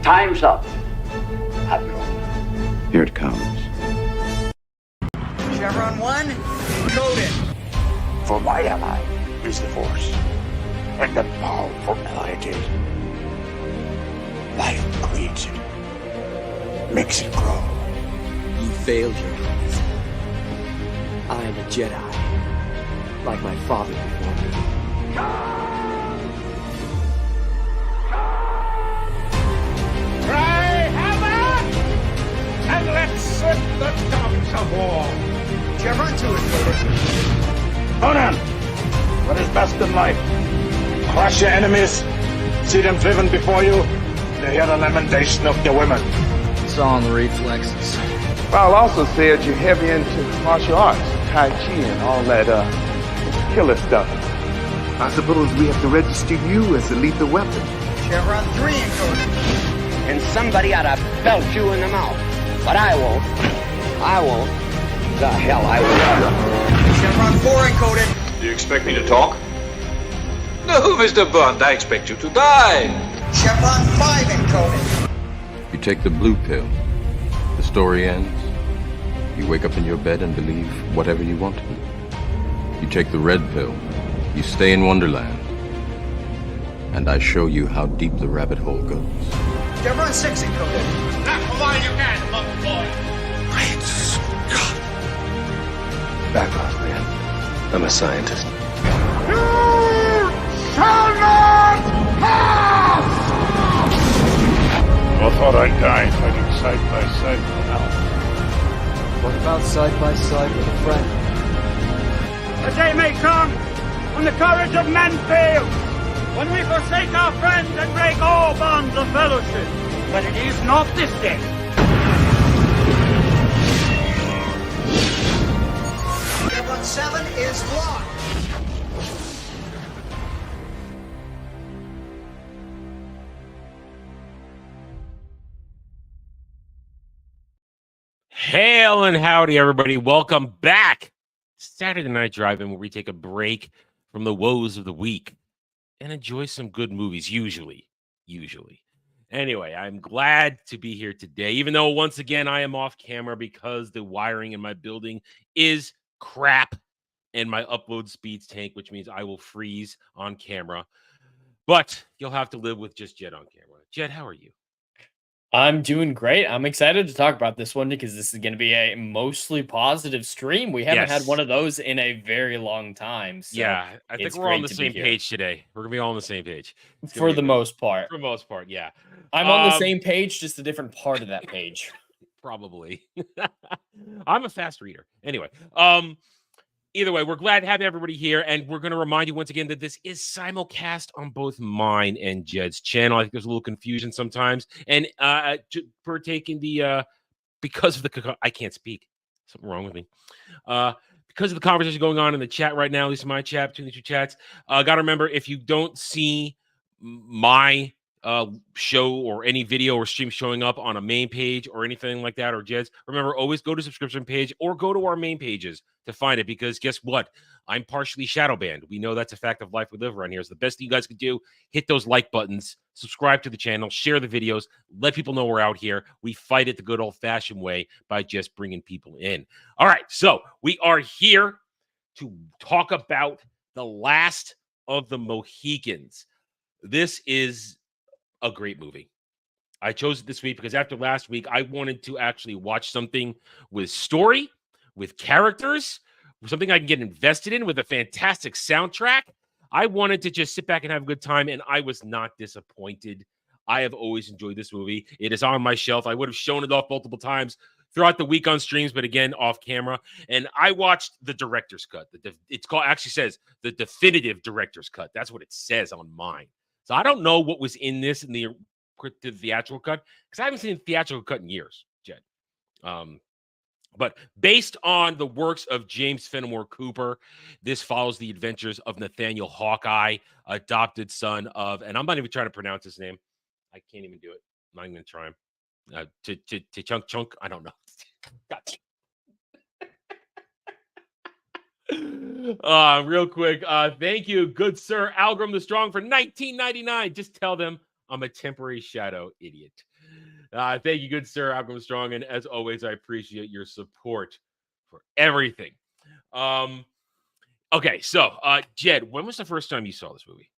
Time's up, Admiral. Here it comes. Chevron 1, coded. For my ally is the Force, and the powerful ally it is. Life creates it, makes it grow. You failed, Your Highness. I am a Jedi, like my father before me. Cry hammer, and let's set the tongues of war. Chevron 2 is coded. Conan, what is best in life? Crush your enemies, see them driven before you, to hear the lamentation of your women. It's all in the reflexes. I'll also say that you're heavy into martial arts, Tai Chi and all that killer stuff. I suppose we have to register you as a lethal weapon. Chevron 3 encoded. And somebody ought to belt you in the mouth. But I won't. I won't. The hell I will. Chevron 4 encoded. Do you expect me to talk? No, Mr. Bond, I expect you to die. Chevron 5 encoded. You take the blue pill. The story ends. You wake up in your bed and believe whatever you want to. You take the red pill. You stay in Wonderland. And I show you how deep the rabbit hole goes. Chevron 6 encoded. Not for while you can, little boy. Great Scott. Back off, man. I'm a scientist. I thought I'd die fighting side by side with Al. What about side by side with a friend? The day may come when the courage of men fails, when we forsake our friends and break all bonds of fellowship. But it is not this day. Chevron 7 is locked. Hail and howdy, everybody. Welcome back. Saturday Night Drive-In, where we take a break from the woes of the week and enjoy some good movies, usually. Anyway, I'm glad to be here today, even though once again I am off camera because the wiring in my building is crap and my upload speeds tank, which means I will freeze on camera. But you'll have to live with just Jed on camera. Jed, how are you? I'm doing great. I'm excited to talk about this one because this is going to be a mostly positive stream. We haven't had one of those in a very long time. So yeah, I think we're on the same page today. We're going to be all on the same page. For the most part. For the most part, yeah. I'm on the same page, just a different part of that page. Probably. I'm a fast reader. Anyway, either way, we're glad to have everybody here, and we're going to remind you once again that this is simulcast on both mine and Jed's channel. I think there's a little confusion sometimes, and for taking the because of the I can't speak, something wrong with me. Because of the conversation going on in the chat right now, at least in my chat between the two chats, got to remember, if you don't see my show or any video or stream showing up on a main page or anything like that, or Jed's, remember, always go to subscription page or go to our main pages to find it, because guess what? I'm partially shadow banned. We know that's a fact of life we live around here. So the best thing you guys can do, hit those like buttons, subscribe to the channel, share the videos, let people know we're out here. We fight it the good old-fashioned way by just bringing people in. All right, so we are here to talk about The Last of the Mohicans. This is a great movie. I chose it this week because after last week, I wanted to actually watch something with story, with characters, something I can get invested in, with a fantastic soundtrack. I wanted to just sit back and have a good time, and I was not disappointed. I have always enjoyed this movie. It is on my shelf. I would have shown it off multiple times throughout the week on streams, but again, off camera. And I watched the director's cut. It's called, actually says the definitive director's cut. That's what it says on mine. So I don't know what was in this in the theatrical cut, because I haven't seen the theatrical cut in years, Jed. But based on the works of James Fenimore Cooper, this follows the adventures of Nathaniel Hawkeye, adopted son of, and I'm not even trying to pronounce his name. I can't even do it. I'm not even going to try him. Chunk. I don't know. Real quick. Thank you, good sir, Algram the Strong, for $19.99. Just tell them I'm a temporary shadow idiot. Thank you, good sir, Malcolm Strong, and as always, I appreciate your support for everything. Okay, so Jed, when was the first time you saw this movie?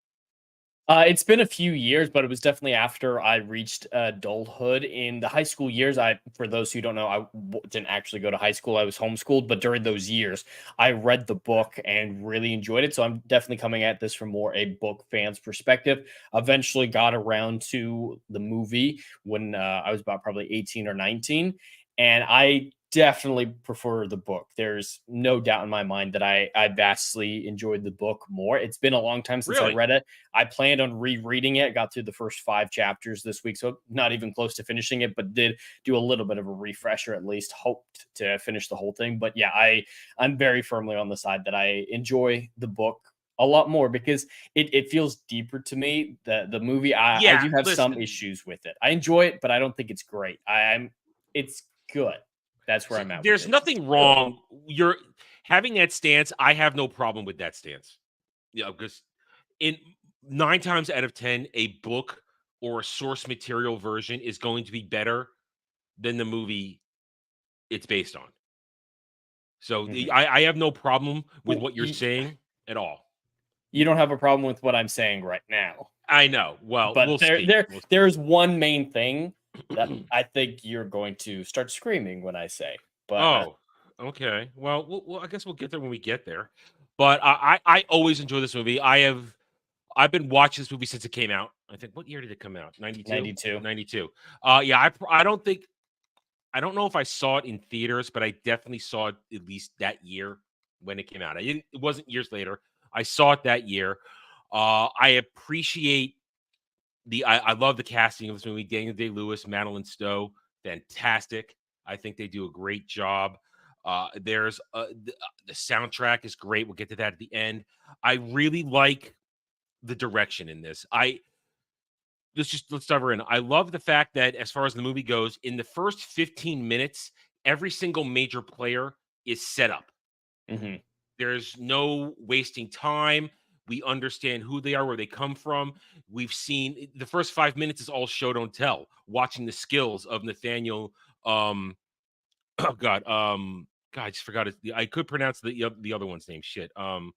It's been a few years, but it was definitely after I reached adulthood. In the high school years, for those who don't know, didn't actually go to high school. I was homeschooled, but during those years, I read the book and really enjoyed it. So I'm definitely coming at this from more a book fan's perspective. Eventually got around to the movie when I was about probably 18 or 19, and I definitely prefer the book. There's no doubt in my mind that I vastly enjoyed the book more. It's been a long time since I Really? read it. I planned on rereading it. Got through the first 5 chapters this week, so not even close to finishing it, but did do a little bit of a refresher at least. Hoped to finish the whole thing. But yeah, I'm very firmly on the side that I enjoy the book a lot more because it feels deeper to me. The movie, I do have some listen. issues with it. I enjoy it, but I don't think it's great. It's good. That's where I'm at. There's nothing wrong. You're having that stance. I have no problem with that stance. Yeah, because in 9 times out of 10, a book or a source material version is going to be better than the movie it's based on. So I have no problem with what you're saying at all. You don't have a problem with what I'm saying right now. I know. Well, but we'll see. There's one main thing that I think you're going to start screaming when I say. But okay. Well, I guess we'll get there when we get there. But I always enjoy this movie. I've been watching this movie since it came out. I think, what year did it come out? 92? 92. Yeah, I don't know if I saw it in theaters, but I definitely saw it at least that year when it came out. It wasn't years later. I saw it that year. I appreciate I love the casting of this movie. Daniel Day-Lewis, Madeline Stowe, fantastic. I think they do a great job. There's the soundtrack is great. We'll get to that at the end. I really like the direction in this. Let's dive in. I love the fact that as far as the movie goes, in the first 15 minutes, every single major player is set up. Mm-hmm. There's no wasting time. We understand who they are, where they come from. We've seen the first 5 minutes is all show don't tell. Watching the skills of Nathaniel. Oh God. God, I just forgot it. I could pronounce the other one's name. Shit. God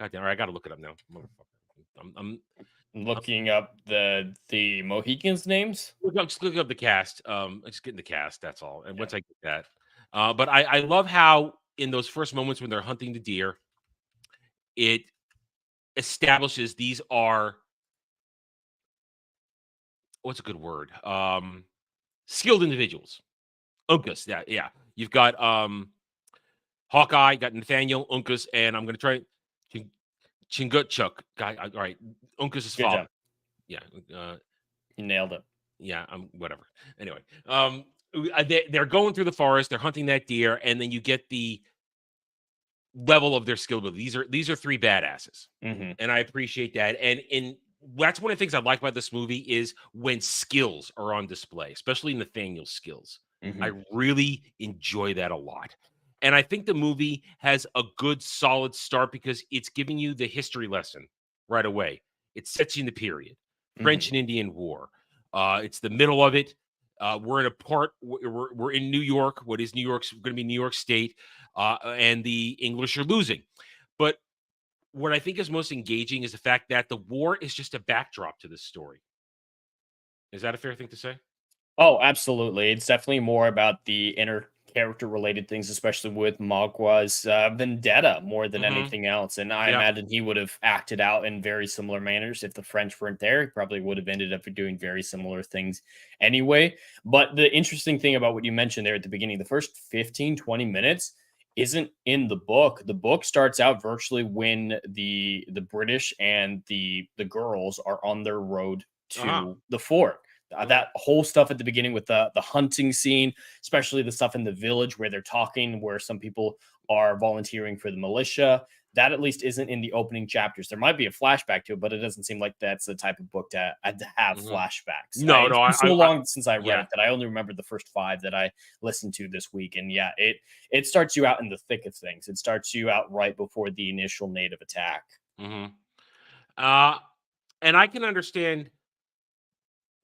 damn. All right, I gotta look it up now. I'm looking up the Mohicans names. Just look up the cast. Just getting the cast. That's all. And once I get that, but I love how in those first moments when they're hunting the deer, it establishes these are what's a good word? Skilled individuals. Uncas, yeah. You've got Hawkeye, got Nathaniel, Uncas, and I'm gonna try Chingutchuk. Guy, all right. Uncas is father. Yeah. You nailed it. Yeah, whatever. Anyway, they're going through the forest, they're hunting that deer, and then you get the level of their skill. These are 3 badasses, and I appreciate that. And that's one of the things I like about this movie is when skills are on display, especially Nathaniel's skills. I really enjoy that a lot. And I think the movie has a good, solid start because it's giving you the history lesson right away. It sets you in the period. French and Indian War. It's the middle of it. We're in a part. We're in New York. What is New York's going to be New York State, and the English are losing. But what I think is most engaging is the fact that the war is just a backdrop to this story. Is that a fair thing to say? Oh, absolutely. It's definitely more about the inner character related things, especially with Magua's vendetta more than anything else. And I imagine he would have acted out in very similar manners. If the French weren't there, he probably would have ended up doing very similar things anyway. But the interesting thing about what you mentioned there at the beginning, the first 15, 20 minutes isn't in the book. The book starts out virtually when the British and the girls are on their road to the fort. That whole stuff at the beginning with the hunting scene, especially the stuff in the village where they're talking, where some people are volunteering for the militia, that at least isn't in the opening chapters. There might be a flashback to it, but it doesn't seem like that's the type of book to have flashbacks. No, it's been so long since I read it that I only remember the first 5 that I listened to this week. And yeah, it starts you out in the thick of things. It starts you out right before the initial native attack. And I can understand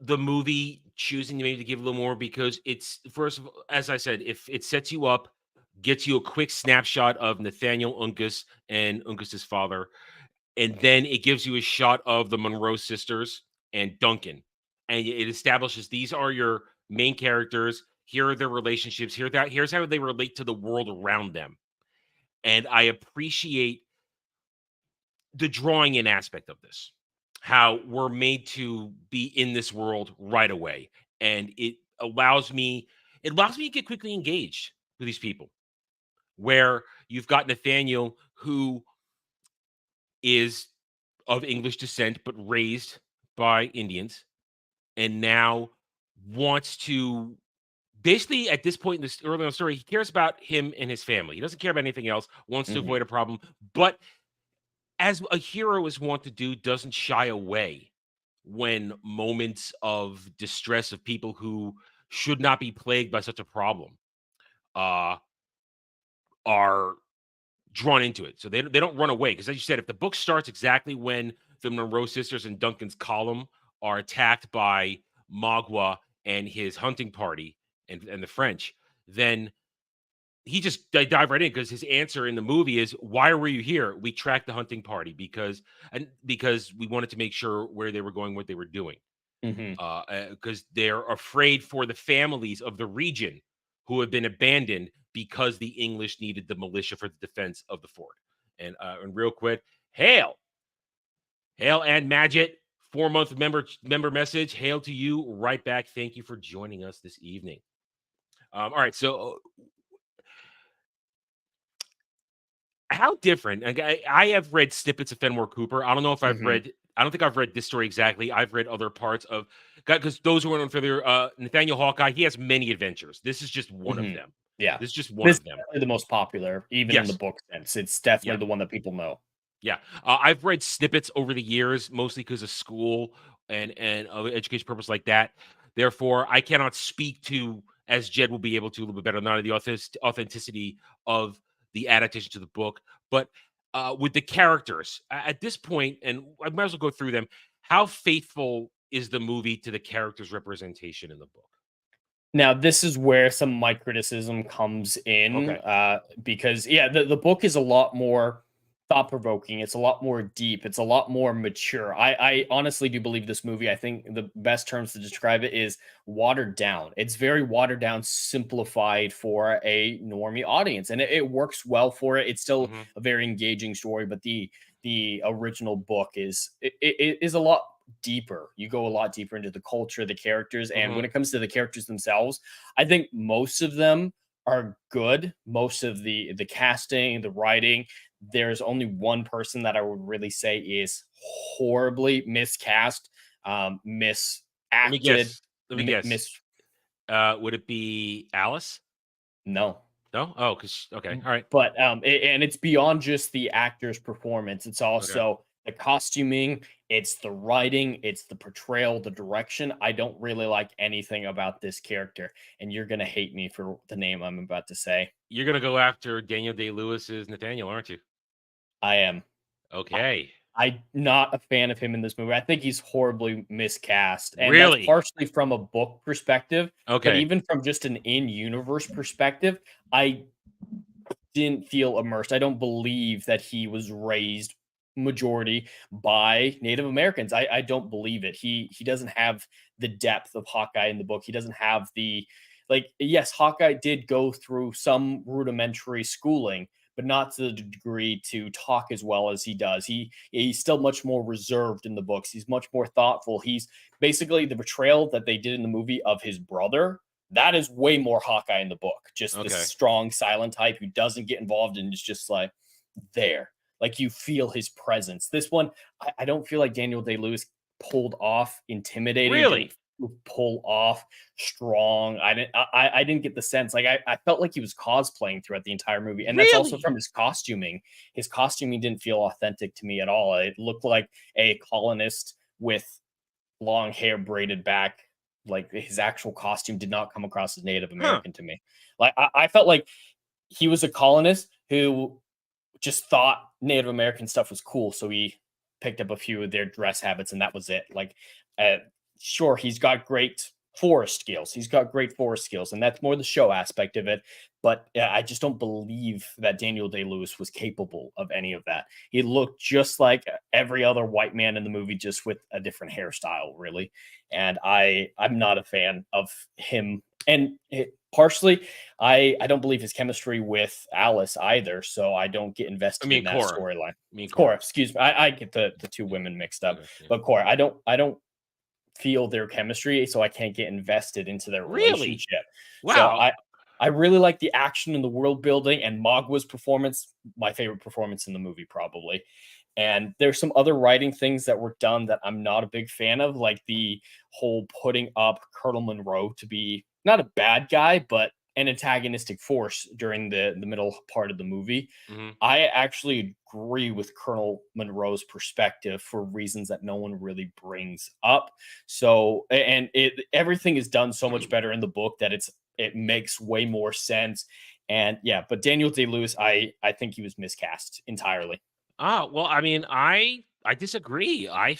the movie choosing maybe to give a little more because it's, first of all, as I said, if it sets you up, gets you a quick snapshot of Nathaniel Uncas and Uncas's father, and then it gives you a shot of the Monroe sisters and Duncan, and it establishes these are your main characters. Here are their relationships. Here's how they relate to the world around them, and I appreciate the drawing in aspect of this, how we're made to be in this world right away, and it allows me to get quickly engaged with these people. Where you've got Nathaniel, who is of English descent but raised by Indians, and now wants to basically at this point in this early in the story, he cares about him and his family. He doesn't care about anything else. Wants to avoid a problem, but as a hero is wont to do, doesn't shy away when moments of distress of people who should not be plagued by such a problem are drawn into it. So they don't run away. Because as you said, if the book starts exactly when the Monroe sisters and Duncan's column are attacked by Magua and his hunting party and the French, then they dive right in because his answer in the movie is, why were you here? We tracked the hunting party because we wanted to make sure where they were going, what they were doing. Because they're afraid for the families of the region who have been abandoned because the English needed the militia for the defense of the fort. And real quick, hail and Magit, 4-month member message. Hail to you right back. Thank you for joining us this evening. All right, so how different? I have read snippets of Fenimore Cooper. I don't know if I've read. I don't think I've read this story exactly. I've read other parts of, because those who are unfamiliar, Nathaniel Hawkeye, he has many adventures. This is just one of them. Yeah, this is just one of them. The most popular, even in the book sense. It's definitely the one that people know. Yeah, I've read snippets over the years, mostly because of school and education purpose like that. Therefore, I cannot speak to, as Jed will be able to a little bit better, not the authenticity of the adaptation to the book, but with the characters at this point, and I might as well go through them. How faithful is the movie to the characters' representation in the book? Now, this is where some of my criticism comes in, because the book is a lot more thought-provoking. It's a lot more deep. It's a lot more mature. I honestly do believe this movie, I think the best terms to describe it is watered down. It's very watered down, simplified for a normie audience, and it works well for it. It's still a very engaging story, but the original book is a lot deeper. You go a lot deeper into the culture, the characters, and when it comes to the characters themselves, I think most of them are good. Most of the casting, the writing, there's only one person that I would really say is horribly miscast, misacted. Let me guess. Would it be Alice? No. No? Oh, because okay, all right. But and it's beyond just the actor's performance. It's also the costuming, it's the writing, it's the portrayal, the direction. I don't really like anything about this character, and you're gonna hate me for the name I'm about to say. You're gonna go after Daniel Day-Lewis's Nathaniel, aren't you? I am. Okay. I'm not a fan of him in this movie. I think he's horribly miscast. And really? That's partially from a book perspective. Okay. But even from just an in-universe perspective, I didn't feel immersed. I don't believe that he was raised majority by Native Americans. I don't believe it. He doesn't have the depth of Hawkeye in the book. He doesn't have the, yes, Hawkeye did go through some rudimentary schooling, but not to the degree to talk as well as he does. He's still much more reserved in the books. He's much more thoughtful. He's basically the portrayal that they did in the movie of his brother. That is way more Hawkeye in the book. Just this strong, silent type who doesn't get involved and is just like there. Like you feel his presence. This one, I don't feel like Daniel Day-Lewis pulled off intimidating. Really? Pull off strong. I didn't get the sense. Like I felt like he was cosplaying throughout the entire movie, and that's also from his costuming. His costuming didn't feel authentic to me at all. It looked like a colonist with long hair braided back. Like his actual costume did not come across as Native American to me. Like I felt like he was a colonist who just thought Native American stuff was cool, so he picked up a few of their dress habits, and that was it. Like, sure, he's got great forest skills. He's got great forest skills, and that's more the show aspect of it. But I just don't believe that Daniel Day-Lewis was capable of any of that. He looked just like every other white man in the movie, just with a different hairstyle, really. And I'm not a fan of him. And partially, I don't believe his chemistry with Alice either, so I don't get invested in that storyline. Cora, excuse me. I get the two women mixed up. But Cora, I don't feel their chemistry, so I can't get invested into their relationship. Wow. So I really like the action and the world building, and Magwa's performance, my favorite performance in the movie, probably. And there's some other writing things that were done that I'm not a big fan of, like the whole putting up Colonel Monroe to be not a bad guy, but an antagonistic force during the middle part of the movie. I actually agree with Colonel Monroe's perspective for reasons that no one really brings up. So, and everything is done so much better in the book that it makes way more sense. And yeah, but Daniel Day-Lewis, I think he was miscast entirely. Well, I mean, I disagree. I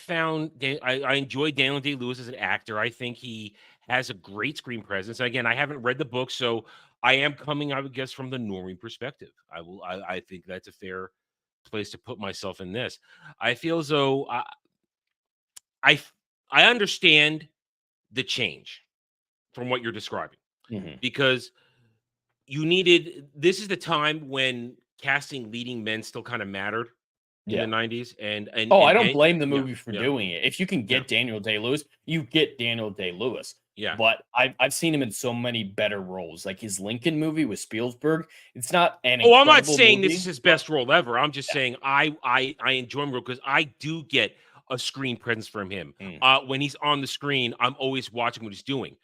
enjoyed Daniel Day-Lewis as an actor. I think he has a great screen presence. Again, I haven't read the book, so I am coming, I would guess, from the normie perspective. I think that's a fair place to put myself in this. I feel as though I understand the change from what you're describing, because this is the time when casting leading men still kind of mattered in the 90s. And I don't blame the movie for doing it. If you can get Daniel Day-Lewis, you get Daniel Day-Lewis. Yeah. But I've seen him in so many better roles. Like his Lincoln movie with Spielberg. It's not an I'm not saying movie. this is his best role ever. I'm just saying I enjoy him because I do get a screen presence from him. When he's on the screen, I'm always watching what he's doing.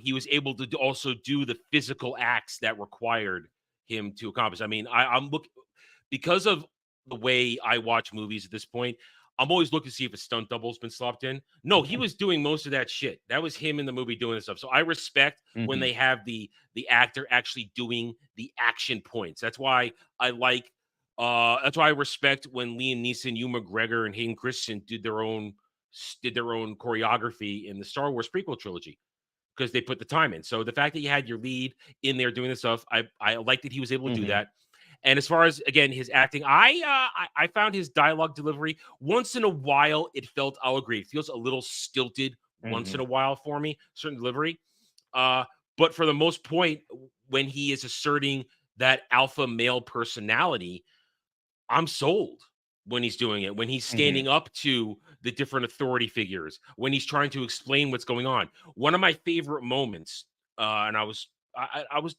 He was able to also do the physical acts that required him to accomplish. I mean, I'm looking because of the way I watch movies at this point. I'm always looking to see if a stunt double's been slopped in. No, he was doing most of that shit. That was him in the movie doing this stuff. So I respect when they have the actor actually doing the action points. That's why I like. That's why I respect when Liam Neeson, Hugh McGregor, and Hayden Christensen did their own choreography in the Star Wars prequel trilogy, because they put the time in. So the fact that you had your lead in there doing this stuff, I like that he was able to do that. And as far as, again, his acting, I found his dialogue delivery, once in a while, I'll agree, it feels a little stilted once in a while for me, certain delivery. But for the most point, when he is asserting that alpha male personality, I'm sold when he's doing it, when he's standing up to the different authority figures, when he's trying to explain what's going on. One of my favorite moments, and I was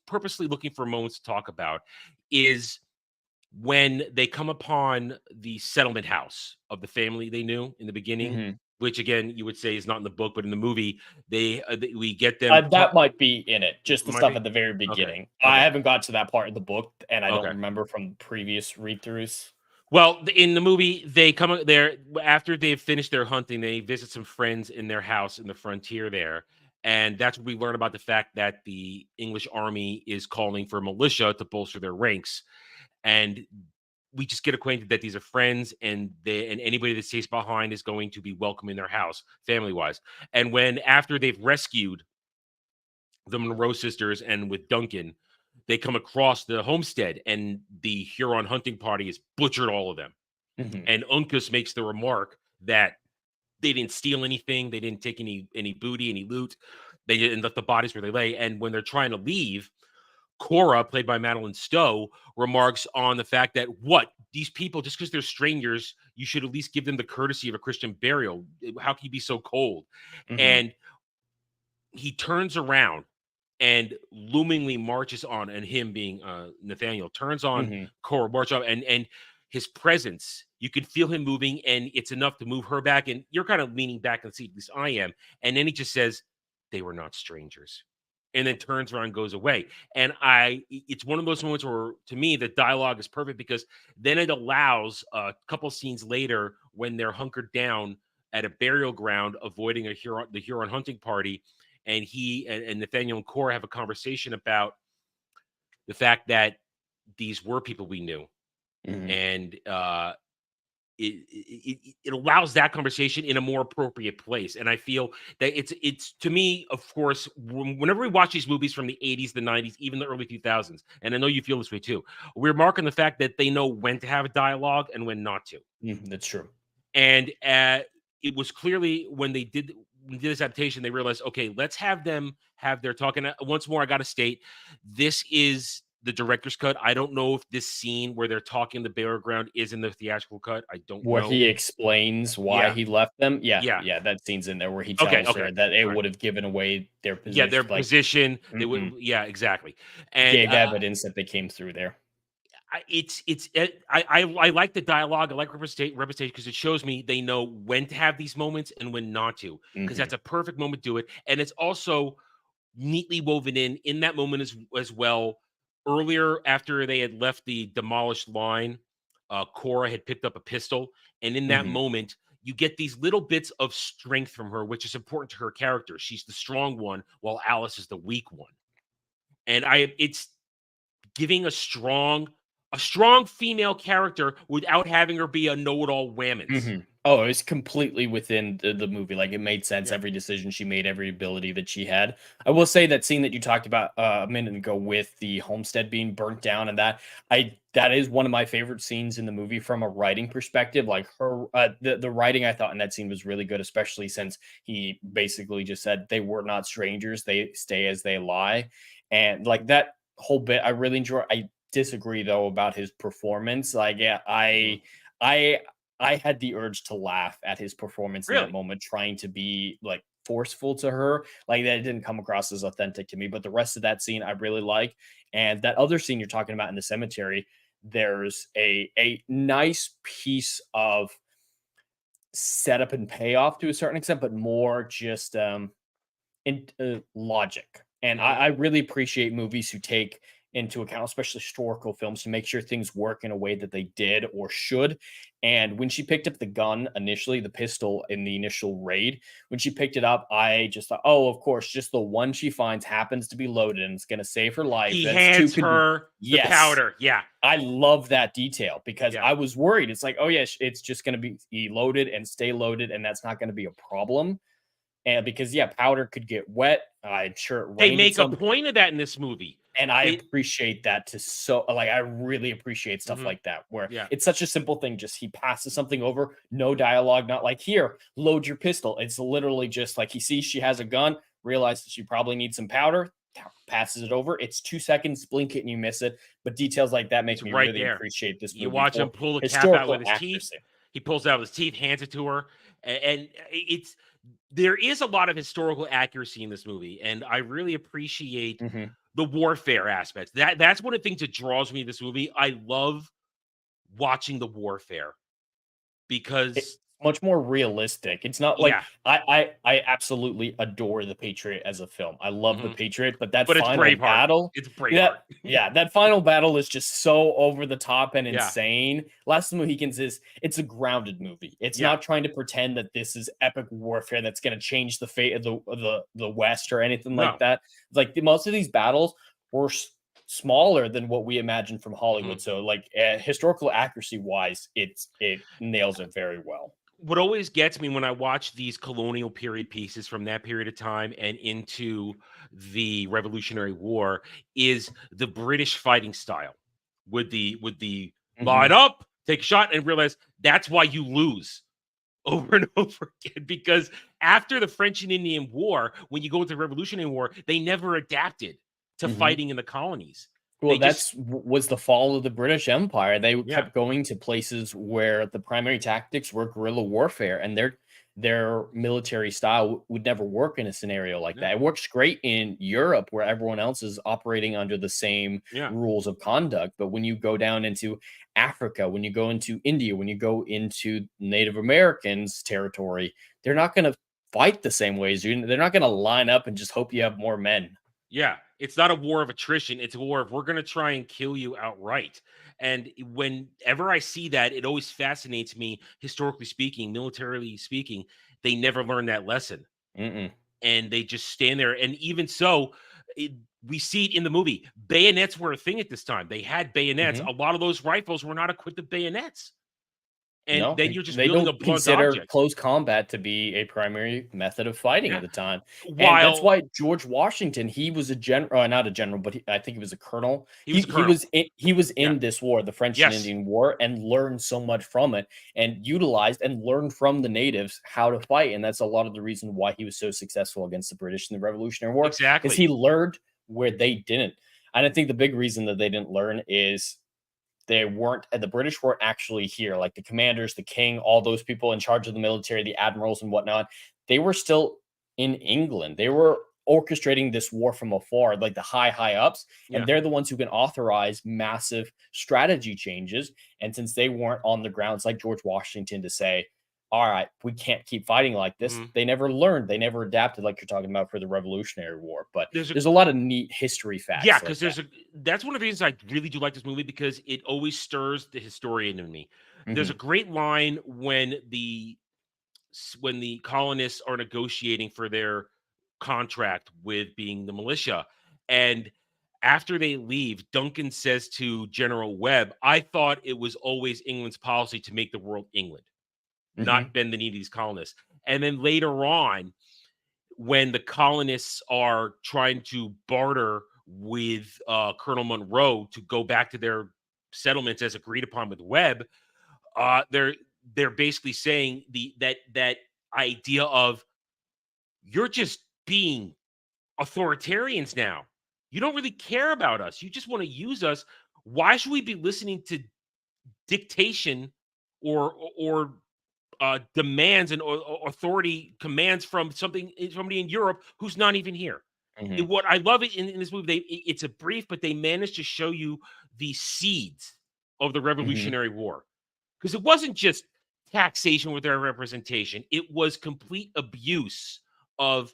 purposely looking for moments to talk about, is when they come upon the settlement house of the family they knew in the beginning, which again you would say is not in the book, but in the movie we get them. That might be in it, just the stuff at the very beginning. Okay. I haven't got to that part of the book, and I don't remember from previous read-throughs. Well, in the movie, they come there after they've finished their hunting. They visit some friends in their house in the frontier there. And that's when we learn about the fact that the English army is calling for militia to bolster their ranks. And we just get acquainted that these are friends, and anybody that stays behind is going to be welcome in their house, family-wise. And after they've rescued the Monroe sisters and with Duncan, they come across the homestead, and the Huron hunting party has butchered all of them. And Uncas makes the remark that they didn't steal anything. They didn't take any booty, any loot. They didn't let the bodies where they lay. And when they're trying to leave, Cora, played by Madeline Stowe, remarks on the fact that these people, just because they're strangers, you should at least give them the courtesy of a Christian burial. How can you be so cold? And he turns around and loomingly marches on, and him being Nathaniel turns on Cora, march up, and his presence, you can feel him moving, and it's enough to move her back. And you're kind of leaning back in the seat, at least I am. And then he just says, they were not strangers. And then turns around and goes away. And it's one of those moments where, to me, the dialogue is perfect, because then it allows a couple scenes later, when they're hunkered down at a burial ground, avoiding the Huron hunting party, and he and Nathaniel and Cora have a conversation about the fact that these were people we knew. And it allows that conversation in a more appropriate place. And I feel that it's to me, of course, whenever we watch these movies from the 80s, the 90s, even the early 2000s, and I know you feel this way too, we're marking the fact that they know when to have a dialogue and when not to. That's true. And it was clearly when they did this adaptation, they realized, okay, let's have them have their talk. And once more, I got to state, this is the director's cut. I don't know if this scene where they're talking the burial ground is in the theatrical cut. I don't know. Where he explains why he left them. Yeah, that scene's in there where he tells her that it would have given away their position. Yeah, their position. They would. Yeah, exactly. And gave evidence that they came through there. I like the dialogue. I like representation because it shows me they know when to have these moments and when not to, because that's a perfect moment to do it. And it's also neatly woven in that moment as well. Earlier, after they had left the demolished line, Cora had picked up a pistol. And in that moment, you get these little bits of strength from her, which is important to her character. She's the strong one, while Alice is the weak one. And it's giving a strong female character without having her be a know-it-all whammons. Oh, it was completely within the movie. Like, it made sense. Every decision she made, every ability that she had. I will say that scene that you talked about a minute ago with the homestead being burnt down, and that is one of my favorite scenes in the movie from a writing perspective. Like, her the writing, I thought, in that scene was really good, especially since he basically just said they were not strangers, they stay as they lie. And like that whole bit, I really enjoy. I disagree though about his performance. Like, I had the urge to laugh at his performance in that moment, trying to be like forceful to her. Like, that didn't come across as authentic to me, but the rest of that scene I really like. And that other scene you're talking about in the cemetery, there's a nice piece of setup and payoff to a certain extent, but more just logic. And I really appreciate movies who take into account, especially historical films, to make sure things work in a way that they did or should. And when she picked up the gun initially, the pistol in the initial raid, when she picked it up, I just thought, oh, of course, just the one she finds happens to be loaded and it's going to save her life. He hands her the powder. Yeah. I love that detail because I was worried. It's like, oh, yeah, it's just going to be loaded and stay loaded, and that's not going to be a problem. And because, powder could get wet. I'm sure it rained. They make a point of that in this movie. And I appreciate that I really appreciate stuff like that, where it's such a simple thing. Just he passes something over, no dialogue, not like, here, load your pistol. It's literally just like he sees she has a gun, realizes she probably needs some powder, passes it over. It's 2 seconds, blink it and you miss it. But details like that make me really appreciate this movie. You watch him pull the cap out with his teeth. He pulls it out with his teeth, hands it to her. And there is a lot of historical accuracy in this movie. And I really appreciate the warfare aspects. That's one of the things that draws me to this movie. I love watching the warfare because it's much more realistic. It's not like I absolutely adore The Patriot as a film. I love The Patriot, but final battle, it's Braveheart. That final battle is just so over the top and insane. Last of the Mohicans it's a grounded movie. It's not trying to pretend that this is epic warfare that's going to change the fate of the West or anything like that. It's like most of these battles were smaller than what we imagine from Hollywood. So like historical accuracy wise, it nails it very well. What always gets me when I watch these colonial period pieces from that period of time and into the Revolutionary War is the British fighting style with the line up, take a shot, and realize that's why you lose over and over again. Because after the French and Indian War, when you go into the Revolutionary War, they never adapted to fighting in the colonies. Well, was the fall of the British Empire. They kept going to places where the primary tactics were guerrilla warfare, and their military style would never work in a scenario like that. It works great in Europe where everyone else is operating under the same rules of conduct. But when you go down into Africa, when you go into India, when you go into Native Americans' territory, they're not going to fight the same ways. They're not going to line up and just hope you have more men. Yeah, it's not a war of attrition. It's a war of we're going to try and kill you outright. And whenever I see that, it always fascinates me, historically speaking, militarily speaking, they never learn that lesson. And they just stand there. And even so, we see it in the movie. Bayonets were a thing at this time. They had bayonets. A lot of those rifles were not equipped with bayonets. And No, then you're just they wielding a don't blunt consider object. close combat to be a primary method of fighting at the time. And that's While why George Washington, he was a general, not a general, but I think he was a colonel. he was a colonel. He was Yeah. in this war, the French and Yes. Indian War, and learned so much from it, and utilized and learned from the natives how to fight. And that's a lot of the reason why he was so successful against the British in the Revolutionary War. Exactly. Because he learned where they didn't. And I think the big reason that they didn't learn is the British weren't actually here. Like the commanders, the king, all those people in charge of the military, the admirals and whatnot, they were still in England. They were orchestrating this war from afar, like the high ups, and they're the ones who can authorize massive strategy changes. And since they weren't on the grounds like George Washington to say, all right, we can't keep fighting like this. They never learned. They never adapted, like you're talking about for the Revolutionary War. But there's a lot of neat history facts. Yeah, because that's one of the reasons I really do like this movie, because it always stirs the historian in me. There's a great line when the colonists are negotiating for their contract with being the militia, and after they leave, Duncan says to General Webb, "I thought it was always England's policy to make the world England, not bend the knee to these colonists." And then later on, when the colonists are trying to barter with Colonel Monroe to go back to their settlements as agreed upon with Webb, they're basically saying that idea of, you're just being authoritarians now. You don't really care about us. You just want to use us. Why should we be listening to dictation or demands and authority commands from somebody in Europe who's not even here? What I love it in this movie, it's a brief, but they managed to show you the seeds of the Revolutionary War, because it wasn't just taxation with their representation; it was complete abuse of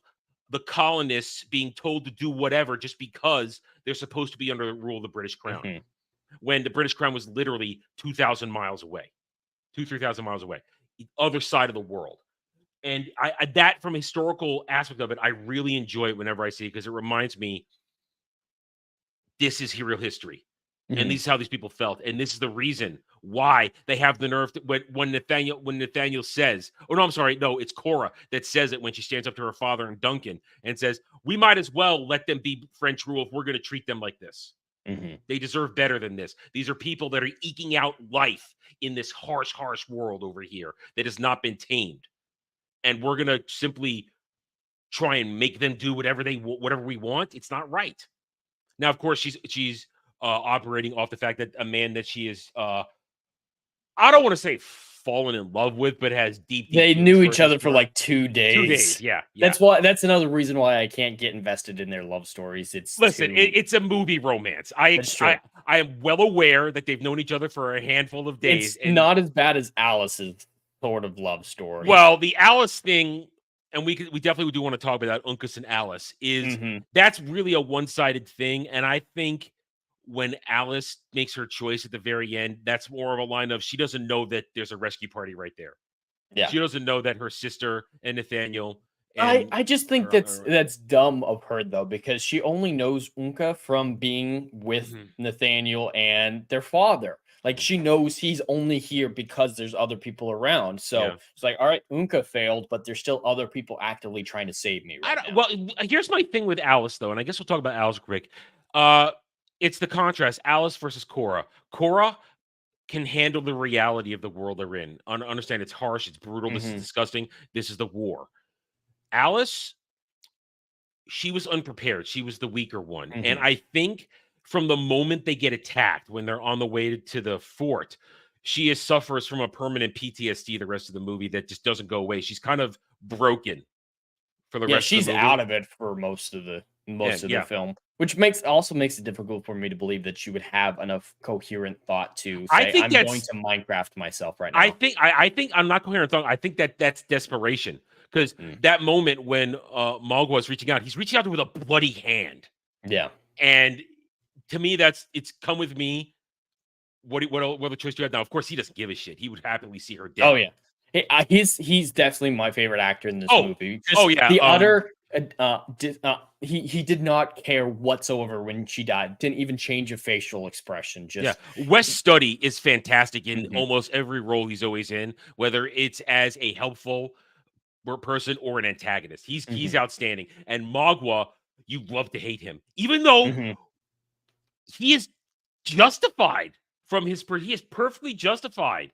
the colonists being told to do whatever just because they're supposed to be under the rule of the British Crown, when the British Crown was literally 2,000 miles away, 3,000 miles away, the other side of the world. And I that, from a historical aspect of it, I really enjoy it whenever I see it, because it reminds me, this is real history. And this is how these people felt. And this is the reason why they have the nerve to, when Nathaniel says, oh, no, I'm sorry. No, it's Cora that says it when she stands up to her father and Duncan and says, we might as well let them be French rule if we're going to treat them like this. They deserve better than this. These are people that are eking out life in this harsh world over here that has not been tamed. And we're going to simply try and make them do whatever we want. It's not right. Now, of course, she's operating off the fact that a man that she is, I don't want to say fallen in love with, but has deep they knew each other for like 2 days. 2 days, yeah. That's another reason why I can't get invested in their love stories. It's a movie romance. I am well aware that they've known each other for a handful of days. It's not as bad as Alice's sort of love story. Well, the Alice thing, and we definitely do want to talk about Uncas and Alice, is that's really a one-sided thing. And I think when Alice makes her choice at the very end, that's more of a line of, she doesn't know that there's a rescue party right there. Yeah. She doesn't know that her sister and Nathaniel. I just think that's dumb of her, though, because she only knows Unca from being with Nathaniel and their father. Like, she knows he's only here because there's other people around. So it's like, all right, Unca failed, but there's still other people actively trying to save me right now. Well, here's my thing with Alice, though, and I guess we'll talk about Alice quick. It's the contrast, Alice versus Cora. Cora can handle the reality of the world they're in. Understand it's harsh, it's brutal, this is disgusting, this is the war. Alice, she was unprepared. She was the weaker one. And I think from the moment they get attacked, when they're on the way to the fort, she suffers from a permanent PTSD the rest of the movie that just doesn't go away. She's kind of broken for the rest of the movie. She's out of it for most of the film. Which also makes it difficult for me to believe that she would have enough coherent thought to say, I'm going to Minecraft myself right now. I think I'm not coherent thought. I think that's desperation. Because that moment when Magua is reaching out, he's reaching out with a bloody hand. Yeah. And to me, it's come with me. What other choice do you have now? Of course, he doesn't give a shit. He would happily see her dead. Oh, yeah. He's definitely my favorite actor in this movie. Oh, yeah. The He did not care whatsoever when she died. Didn't even change a facial expression. Just Wes Studi is fantastic in Mhm. almost every role he's always in, whether it's as a helpful person or an antagonist. He's Mhm. outstanding. And Magua, you love to hate him, even though Mhm. he is justified he is perfectly justified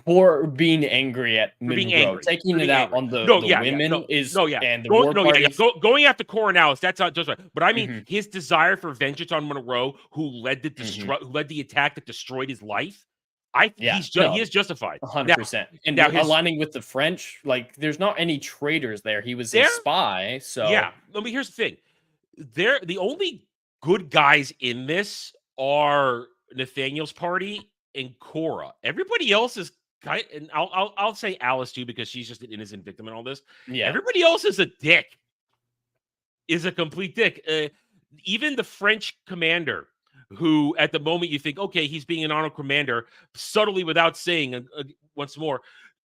For being angry at for being Monroe, angry. taking For it being out angry. on the No, women is no, yeah. and the war parties. Going after Cornelius, that's not just right. But I mean, Mhm. his desire for vengeance on Monroe, who led Mhm. the attack that destroyed his life. Yeah, He is justified. Now, 100%. And now his aligning with the French, like there's not any traitors there. He was a there, spy, so yeah. Let me Here's the thing. The only good guys in this are Nathaniel's party and Cora. Everybody else is kind, and I'll say Alice too, because she's just an innocent victim in all this. yeah. Everybody else is a dick. Is a complete dick. Even the French commander, who at the moment you think, okay, he's being an honorable commander, subtly without saying, once more,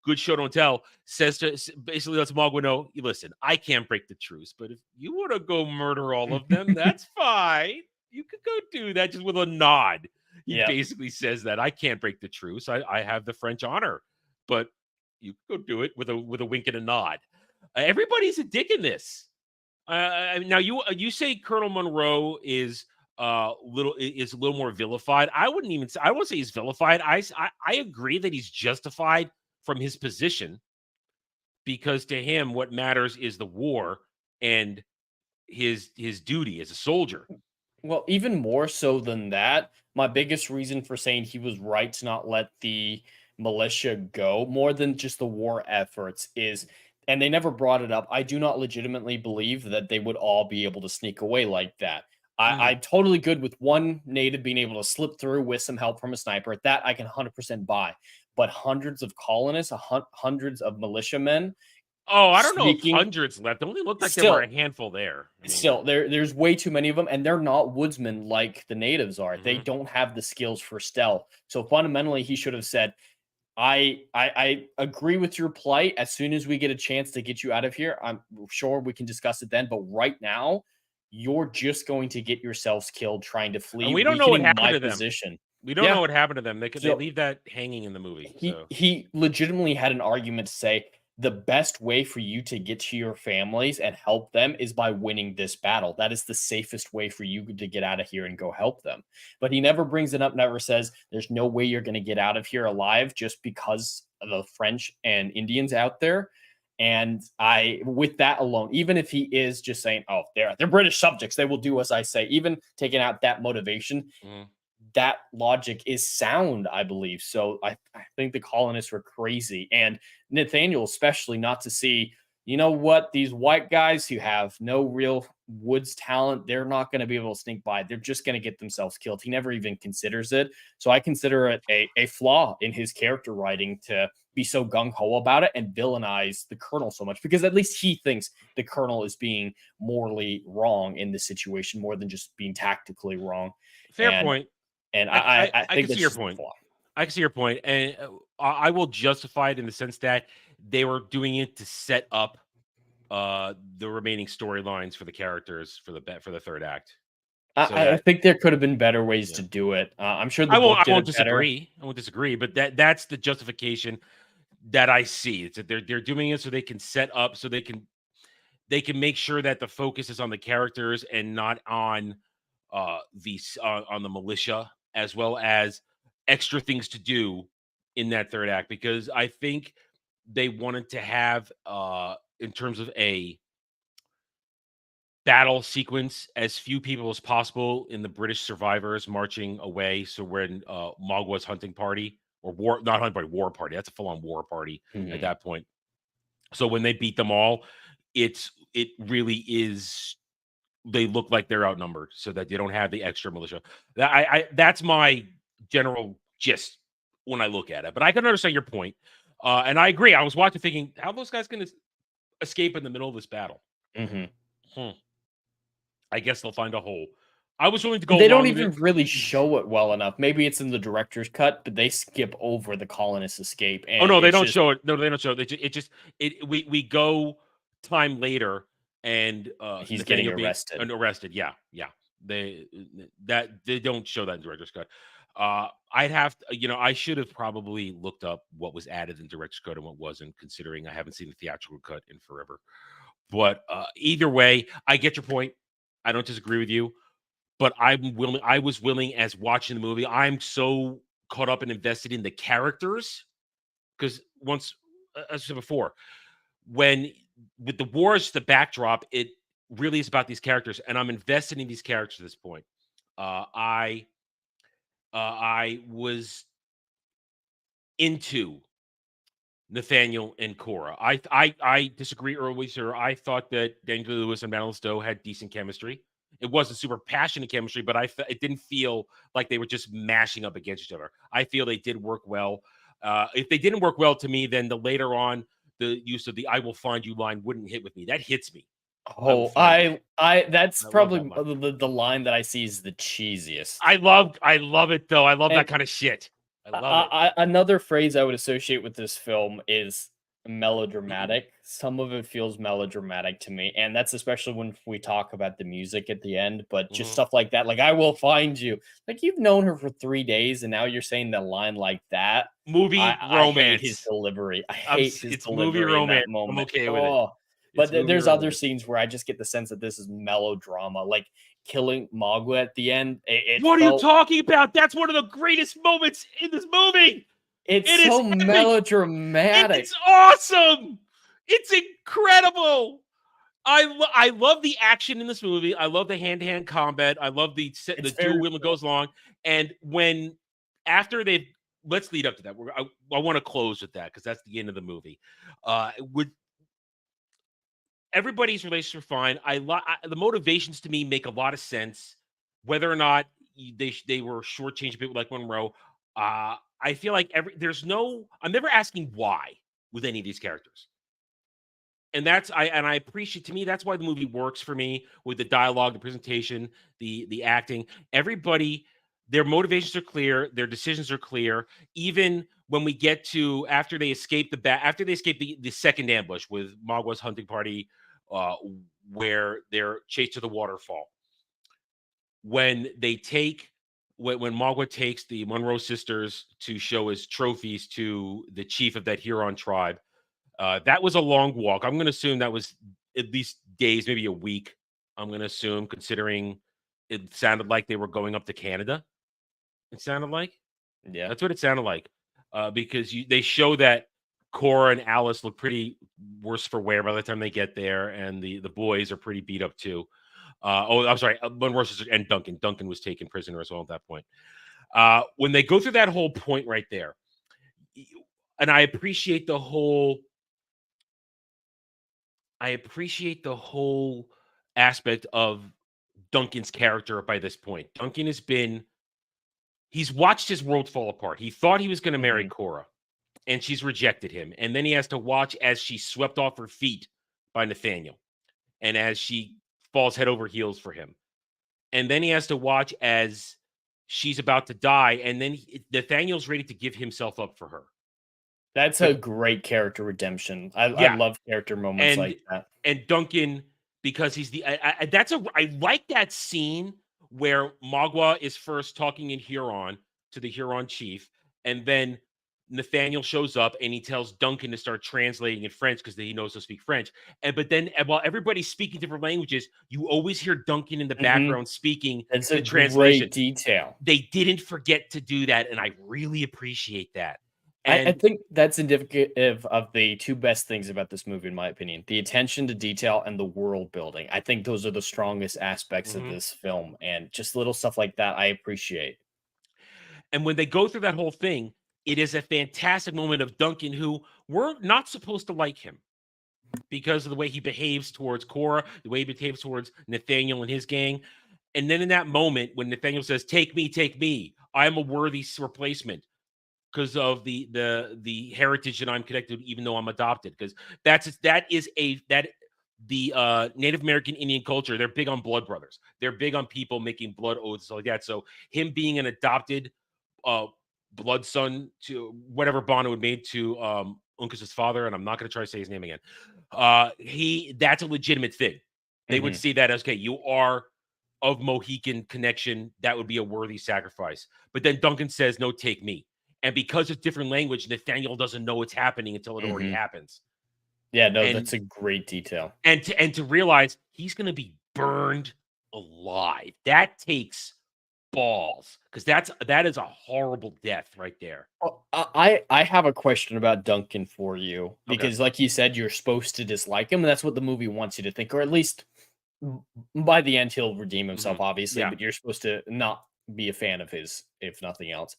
good show don't tell, says to basically lets Magua know, listen, I can't break the truce, but if you want to go murder all of them, that's fine. You could go do that just with a nod. He Yeah. basically says that I can't break the truce. I have the French honor, but you could go do it with a wink and a nod. Everybody's a dick in this. Now you say Colonel Monroe is a little more vilified. I wouldn't say he's vilified. I agree that he's justified from his position, because to him what matters is the war and his duty as a soldier. Well, even more so than that, my biggest reason for saying he was right to not let the militia go, more than just the war efforts, is, and they never brought it up, I do not legitimately believe that they would all be able to sneak away like that. I'm totally good with one native being able to slip through with some help from a sniper. That I can 100% buy. But hundreds of colonists, hundreds of militiamen, Oh, I don't know if sneaking hundreds left. It only looked like there were a handful there. Still, there's way too many of them, and they're not woodsmen like the natives are. They Mhm. don't have the skills for stealth. So fundamentally, he should have said, I agree with your plight. As soon as we get a chance to get you out of here, I'm sure we can discuss it then. But right now, you're just going to get yourselves killed trying to flee, And we don't know what weakening happened my to them. position. We don't know what happened to them. They So- leave that hanging in the movie. So He legitimately had an argument to say the best way for you to get to your families and help them is by winning this battle. That is the safest way for you to get out of here and go help them. But he never brings it up, never says there's no way you're going to get out of here alive just because of the French and Indians out there. And with that alone, even if he is just saying, oh, they're British subjects, they will do as I say, even taking out that motivation, that logic is sound, I believe. So I think the colonists were crazy. And Nathaniel, especially, not to see, you know what, these white guys who have no real woods talent, they're not going to be able to sneak by. They're just going to get themselves killed. He never even considers it. So I consider it a flaw in his character writing to be so gung-ho about it and villainize the colonel so much, because at least he thinks the colonel is being morally wrong in this situation more than just being tactically wrong. fair point. And I think can see your point. I can see your point, and I will justify it in the sense that they were doing it to set up the remaining storylines for the characters for the third act. I think there could have been better ways to do it. I'm sure I won't disagree. I won't disagree, but that's the justification that I see. It's that they're doing it so they can set up, so they can make sure that the focus is on the characters and not on on the militia, as well as extra things to do in that third act, because I think they wanted to have in terms of a battle sequence as few people as possible in the British survivors marching away. So when Magua's hunting party, or not hunting party, war party, that's a full-on war party at that point. So when they beat them all, it really is, they look like they're outnumbered, so that they don't have the extra militia. That's my general gist when I look at it. But I can understand your point, and I agree. I was watching, thinking, how are those guys going to escape in the middle of this battle? I guess they'll find a hole. I was willing to go. They don't even really show it well enough. Maybe it's in the director's cut, but they skip over the colonists' escape. And oh no, they don't show it. No, they don't show it. We go time later, and He's Nathaniel getting arrested. Arrested. Yeah. They don't show that in director's cut. I'd have to, I should have probably looked up what was added in director's cut and what wasn't, considering I haven't seen the theatrical cut in forever. But either way, I get your point. I don't disagree with you, but I was willing, as watching the movie, I'm so caught up and invested in the characters, because once, as I said before, when with the war as the backdrop, it really is about these characters, and I'm invested in these characters at this point. I was into Nathaniel and Cora. I disagree early, sir. I thought that Daniel Lewis and Madeline Stowe had decent chemistry. It wasn't super passionate chemistry, but it didn't feel like they were just mashing up against each other. I feel they did work well. If they didn't work well to me, then the later on the use of the "I will find you" line wouldn't hit with me. That hits me. Oh, that's probably the line that I see is the cheesiest. I love it though. I love that kind of shit. I love it. Another phrase I would associate with this film is melodramatic. Some of it feels melodramatic to me, and that's especially when we talk about the music at the end. But just stuff like that, like "I will find you." Like, you've known her for 3 days, and now you're saying the line like that. Movie romance. I hate his delivery. I hate his delivery movie romance. in that moment. I'm okay with it. But there's other scenes where I just get the sense that this is melodrama, like killing Magua at the end. What are you talking about? That's one of the greatest moments in this movie. It is so melodramatic. It's awesome. It's incredible. I love the action in this movie. I love the hand-to-hand combat. I love the dual wheel that goes along. And let's lead up to that. I want to close with that because that's the end of the movie. Everybody's relationships are fine. The motivations to me make a lot of sense. Whether or not they were shortchanged a bit like Monroe, I feel like I'm never asking why with any of these characters. And I appreciate, to me, that's why the movie works for me, with the dialogue, the presentation, the acting. Everybody, their motivations are clear, their decisions are clear. Even when we get to after they escape the second ambush with Magua's hunting party, where they're chased to the waterfall. When Magua takes the Monroe sisters to show as trophies to the chief of that Huron tribe, that was a long walk. I'm going to assume that was at least days, maybe a week. I'm going to assume, considering it sounded like they were going up to Canada. It sounded like, yeah, that's what it sounded like. Because they show that Cora and Alice look pretty worse for wear by the time they get there, and the boys are pretty beat up too. I'm sorry, Monroe and Duncan. Duncan was taken prisoner as well at that point. When they go through that whole point right there, and I appreciate the whole aspect of Duncan's character by this point. Duncan he's watched his world fall apart. He thought he was going to marry Cora, and she's rejected him. And then he has to watch as she's swept off her feet by Nathaniel, and as she falls head over heels for him. And then he has to watch as she's about to die, and then Nathaniel's ready to give himself up for her. That's a great character redemption. I love character moments like that. And Duncan, because he's I like that scene where Magua is first talking in Huron to the Huron chief, and then Nathaniel shows up and he tells Duncan to start translating in French because he knows to speak French. But then while everybody's speaking different languages, you always hear Duncan in the background speaking the translation. Great detail. They didn't forget to do that, and I really appreciate that. I think that's indicative of the two best things about this movie, in my opinion: the attention to detail and the world building. I think those are the strongest aspects of this film, and just little stuff like that I appreciate. And when they go through that whole thing, it is a fantastic moment of Duncan, who we're not supposed to like him because of the way he behaves towards Cora, the way he behaves towards Nathaniel and his gang. And then in that moment, when Nathaniel says, take me, I am a worthy replacement because of the heritage that I'm connected to, even though I'm adopted. Because the Native American Indian culture, they're big on blood brothers. They're big on people making blood oaths and stuff like that. So him being an adopted blood son to whatever Bono had made to Uncas's father, and I'm not going to try to say his name again. That's a legitimate thing. They would see that as, okay, you are of Mohican connection. That would be a worthy sacrifice. But then Duncan says, no, take me. And because it's different language, Nathaniel doesn't know it's happening until it already happens. Yeah, no, And that's a great detail. And to realize he's going to be burned alive. That takes balls, because that is a horrible death right there. I have a question about Duncan for you, because like you said, you're supposed to dislike him, and that's what the movie wants you to think, or at least by the end he'll redeem himself, obviously, but you're supposed to not be a fan of his, if nothing else.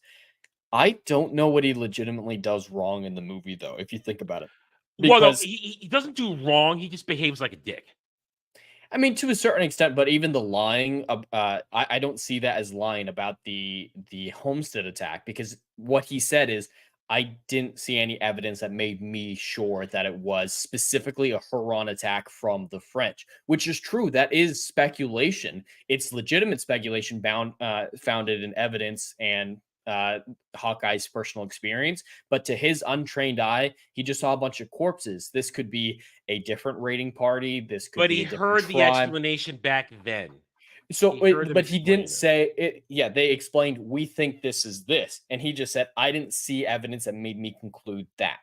I don't know what he legitimately does wrong in the movie, though, if you think about it. Well, no, he doesn't do wrong. He just behaves like a dick. I mean, to a certain extent, but even the lying, I don't see that as lying about the Homestead attack, because what he said is, I didn't see any evidence that made me sure that it was specifically a Huron attack from the French, which is true. That is speculation. It's legitimate speculation founded in evidence and Hawkeye's personal experience, but to his untrained eye, he just saw a bunch of corpses. This could be a different raiding party. This could be a different heard the tribe. explanation back then. So, but he didn't say it. Yeah, they explained, we think this is this, and he just said, I didn't see evidence that made me conclude that.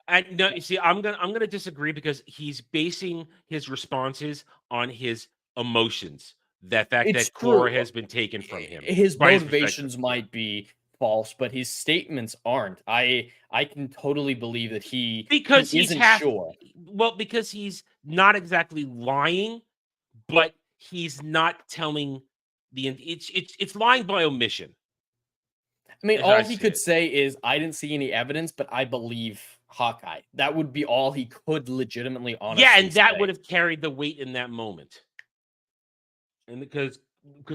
And no, you see, I'm gonna disagree, because he's basing his responses on his emotions. That fact that Cora has been taken from him. His motivations might be false, but his statements aren't. I can totally believe that he isn't sure. Well, because he's not exactly lying, but he's not telling it's lying by omission. I mean, all he could say is, I didn't see any evidence, but I believe Hawkeye. That would be all he could legitimately honestly Yeah, and that say. would have carried the weight in that moment. And because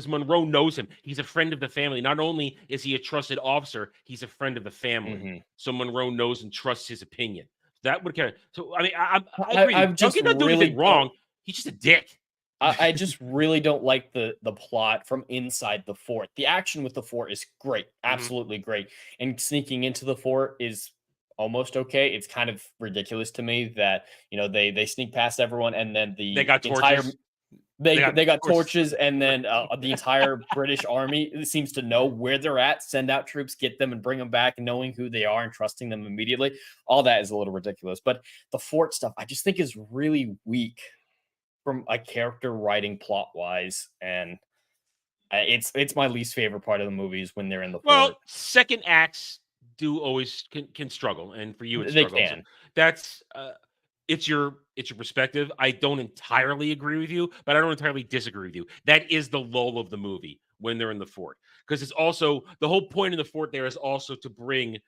Monroe knows him. He's a friend of the family. Not only is he a trusted officer, he's a friend of the family. So Monroe knows and trusts his opinion. That would carry. So, I mean, I agree. Duncan doesn't do anything wrong. He's just a dick. I just really don't like the plot from inside the fort. The action with the fort is great. Absolutely great. And sneaking into the fort is almost okay. It's kind of ridiculous to me that, they sneak past everyone, and then they got torches. They got torches, and then the entire British army seems to know where they're at, send out troops, get them, and bring them back, knowing who they are and trusting them immediately. All that is a little ridiculous. But the fort stuff, I just think, is really weak from a character writing plot-wise, and it's my least favorite part of the movies when they're in the fort. Well, second acts do always can struggle, and for you, they can. So that's it's your perspective. I don't entirely agree with you, but I don't entirely disagree with you. That is the lull of the movie when they're in the fort, because it's also the whole point of the fort there is also to bring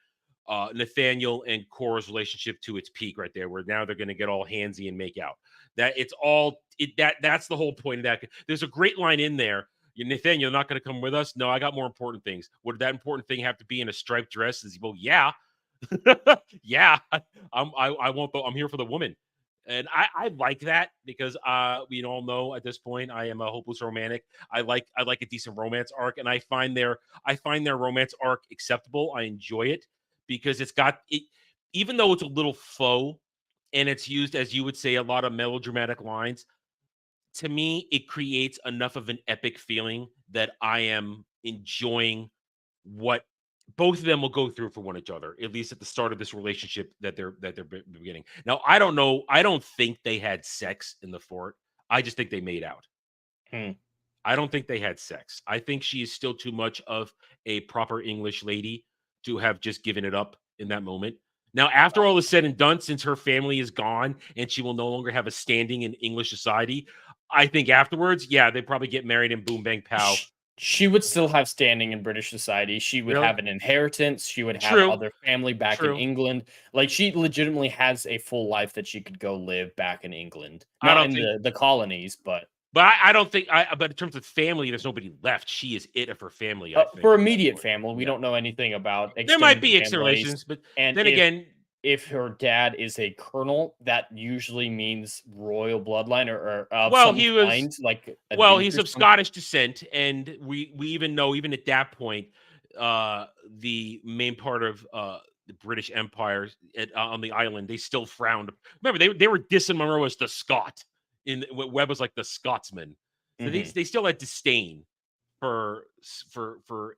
Nathaniel and Cora's relationship to its peak right there, where now they're going to get all handsy and make out. That's the whole point of that. There's a great line in there. Nathaniel, you're not going to come with us? No, I got more important things. Would that important thing have to be in a striped dress? Well, yeah. Yeah, I won't. I'm here for the woman, and I like that, because we all know at this point I am a hopeless romantic. I like a decent romance arc, and I find their romance arc acceptable. I enjoy it because it's got it, even though it's a little faux and it's used, as you would say, a lot of melodramatic lines. To me, it creates enough of an epic feeling that I am enjoying what both of them will go through for one another, at least at the start of this relationship that they're beginning. Now, I don't know. I don't think they had sex in the fort. I just think they made out. I don't think they had sex. I think she is still too much of a proper English lady to have just given it up in that moment. Now, after all is said and done, since her family is gone and she will no longer have a standing in English society, I think afterwards, yeah, they probably get married and boom, bang, pow. She would still have standing in British society. She would have an inheritance. She would have other family back in England. Like, she legitimately has a full life that she could go live back in England. Not in the colonies, but I don't think. But in terms of family, there's nobody left. She is it of her family. I think. For immediate family, we don't know anything about. There might be extra relations, but then again, if her dad is a colonel, that usually means royal bloodline or he was kind, like he's of Scottish descent, and we even know, even at that point, the main part of the British Empire on the island, they still frowned. Remember, they were dissing Monroe as the Scot Webb was like the Scotsman. So they still had disdain for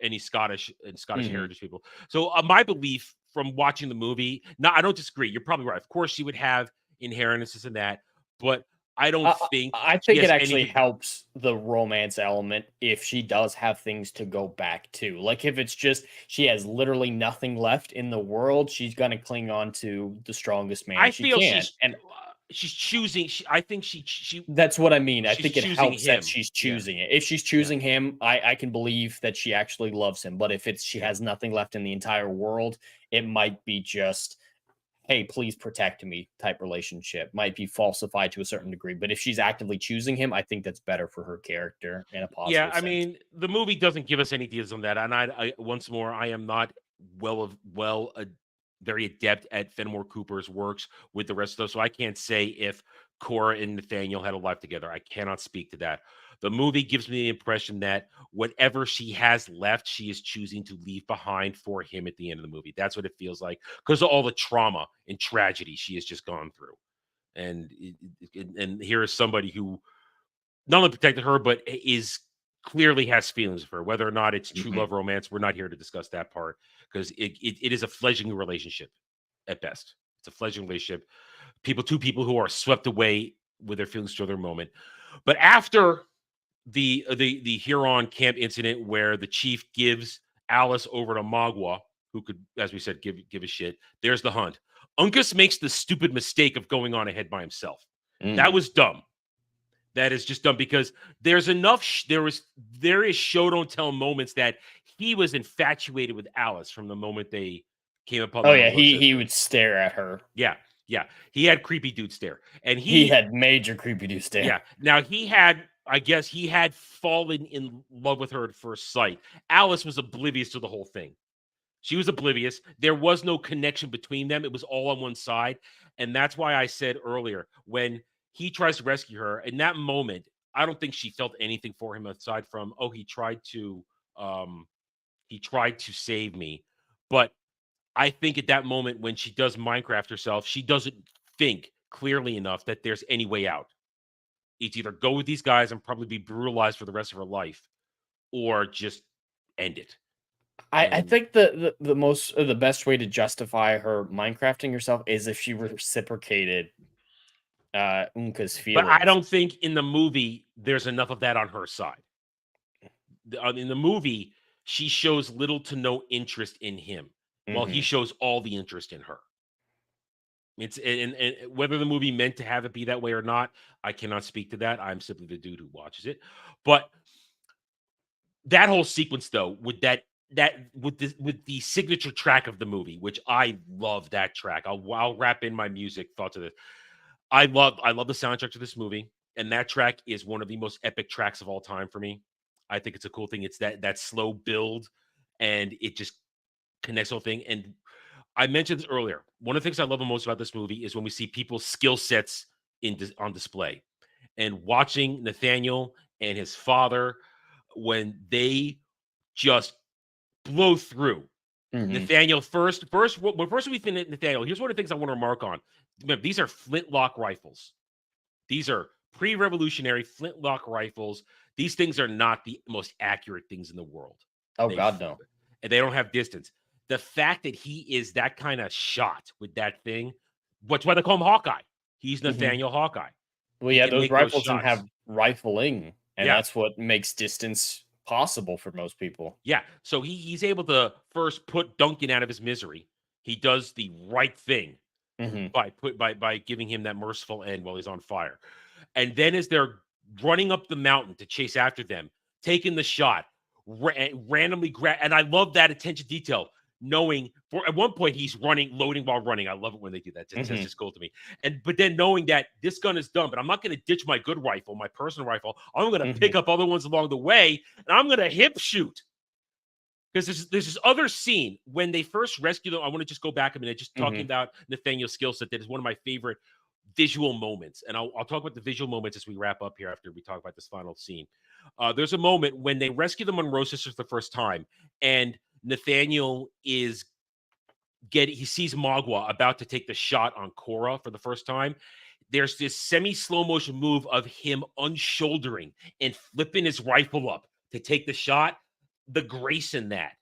any Scottish heritage people. So my belief from watching the movie, I don't disagree. You're probably right. Of course, she would have inheritances and that, but I don't think. I think it actually helps the romance element if she does have things to go back to. Like if it's just she has literally nothing left in the world, she's gonna cling on to the strongest man she can. She's choosing. I think she. That's what I mean. I think it helps that she's choosing it. If she's choosing him, I can believe that she actually loves him. But if she has nothing left in the entire world, it might be just, hey, please protect me type relationship. Might be falsified to a certain degree. But if she's actively choosing him, I think that's better for her character in a positive sense. I mean, the movie doesn't give us any details on that. And I once more, I am not very adept at Fenimore Cooper's works with the rest of those. So I can't say if Cora and Nathaniel had a life together. I cannot speak to that. The movie gives me the impression that whatever she has left, she is choosing to leave behind for him at the end of the movie. That's what it feels like because of all the trauma and tragedy she has just gone through. And here is somebody who not only protected her, but clearly has feelings for her. Whether or not it's true love romance, we're not here to discuss that part because it is a fledgling relationship at best. It's a fledgling relationship. Two people who are swept away with their feelings to their moment. But after the Huron camp incident where the chief gives Alice over to Magua, who could, as we said, give a shit, there's the hunt. Uncas makes the stupid mistake of going on ahead by himself. That was dumb. That is just dumb because there's enough. There is show don't tell moments that he was infatuated with Alice from the moment they came upon. Oh yeah, he would stare at her. Yeah, he had creepy dude stare, and he had major creepy dude stare. Yeah, now I guess he had fallen in love with her at first sight. Alice was oblivious to the whole thing. She was oblivious. There was no connection between them. It was all on one side, and that's why I said earlier when he tries to rescue her. In that moment, I don't think she felt anything for him aside from, he tried to save me. But I think at that moment when she does Minecraft herself, she doesn't think clearly enough that there's any way out. It's either go with these guys and probably be brutalized for the rest of her life, or just end it. I think the best way to justify her Minecrafting herself is if she reciprocated Unca's feelings. But I don't think in the movie there's enough of that on her side. In the movie, she shows little to no interest in him, while he shows all the interest in her. It's and whether the movie meant to have it be that way or not, I cannot speak to that. I'm simply the dude who watches it. But that whole sequence, though, with the signature track of the movie, which I love that track. I'll wrap in my music thoughts of this. I love the soundtrack to this movie, and that track is one of the most epic tracks of all time for me. I think it's a cool thing. It's that slow build, and it just connects the whole thing. And I mentioned this earlier. One of the things I love the most about this movie is when we see people's skill sets on display, and watching Nathaniel and his father when they just blow through. Nathaniel first when we finish Nathaniel, here's one of the things I want to remark on. Remember, these are flintlock rifles. These are pre-revolutionary flintlock rifles. These things are not the most accurate things in the world. God, no. And they don't have distance. The fact that he is that kind of shot with that thing, that's why they call him Hawkeye. He's Nathaniel Hawkeye. Well, yeah, those rifles don't have rifling, and that's what makes distance possible for most people. Yeah, so he's able to first put Duncan out of his misery. He does the right thing by giving him that merciful end while he's on fire. And then as they're running up the mountain to chase after them, taking the shot, randomly grab, and I love that attention detail, knowing at one point he's loading while running. I love it when they do that. It's just cool to me. But then knowing that this gun is done, but I'm not going to ditch my good rifle, my personal rifle. I'm going to pick up other ones along the way, and I'm going to hip shoot. Because there's this other scene when they first rescue them. I want to just go back a minute, just talking about Nathaniel's skill set. That is one of my favorite visual moments. And I'll talk about the visual moments as we wrap up here after we talk about this final scene. There's a moment when they rescue the Monroe sisters the first time, and Nathaniel he sees Magua about to take the shot on Cora for the first time. there's this semi-slow motion move of him unshouldering and flipping his rifle up to take the shot. The grace in that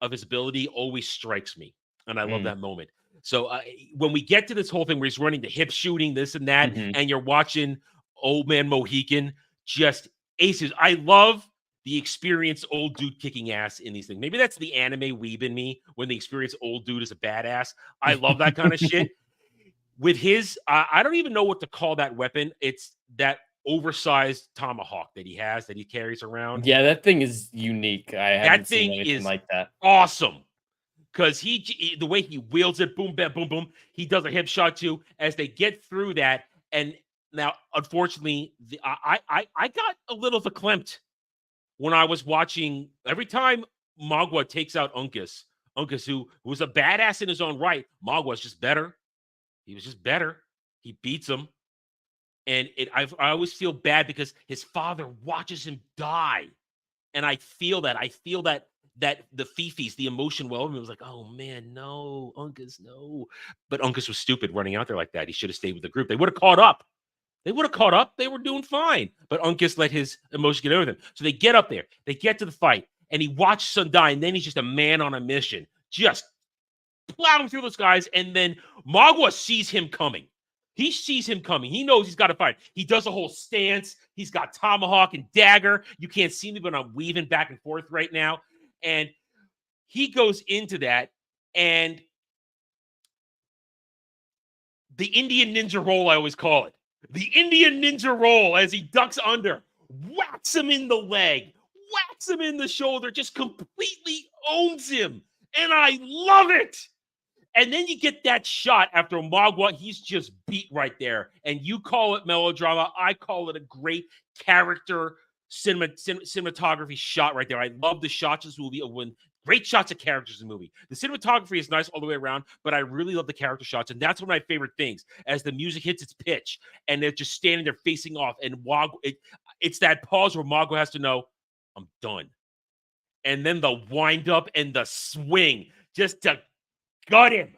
of his ability always strikes me, and I love that moment. So when we get to this whole thing where he's running the hip shooting, this and that, and you're watching old man Mohican just aces. I love the experienced old dude kicking ass in these things. Maybe that's the anime weeb in me when the experienced old dude is a badass. I love that kind of shit. With his, I don't even know what to call that weapon. It's that oversized tomahawk that he has, that he carries around. Yeah, that thing is unique. I haven't seen anything like that. Awesome. Because he the way he wields it, boom, bam, boom, boom. He does a hip shot too. As they get through that, and now unfortunately, I got a little verklempt when I was watching. Every time Magua takes out Uncas, who was a badass in his own right, Magua's just better. He was just better. He beats him, and I always feel bad because his father watches him die, and I feel that. That the fifis, the emotion well, it was like, oh man, no, Uncas, no. But Uncas was stupid running out there like that. He should have stayed with the group. They would have caught up. They were doing fine. But Uncas let his emotion get over them. So they get up there. They get to the fight. And he watched Son die. And then he's just a man on a mission. Just plowing through those guys. And then Magua sees him coming. He sees him coming. He knows he's got to fight. He does a whole stance. He's got tomahawk and dagger. You can't see me, but I'm weaving back and forth right now. And he goes into that, and the Indian ninja roll, I always call it. The Indian ninja roll as he ducks under, whacks him in the leg, whacks him in the shoulder, just completely owns him. And I love it. And then you get that shot after Magua. He's just beat right there. And you call it melodrama. I call it a great character cinematography shot right there. I love the shots of this movie. When great shots of characters in the movie. The cinematography is nice all the way around, but I really love the character shots, and that's one of my favorite things. As the music hits its pitch, and they're just standing there facing off, and it's that pause where Magua has to know, I'm done. And then the wind up and the swing, just to gut him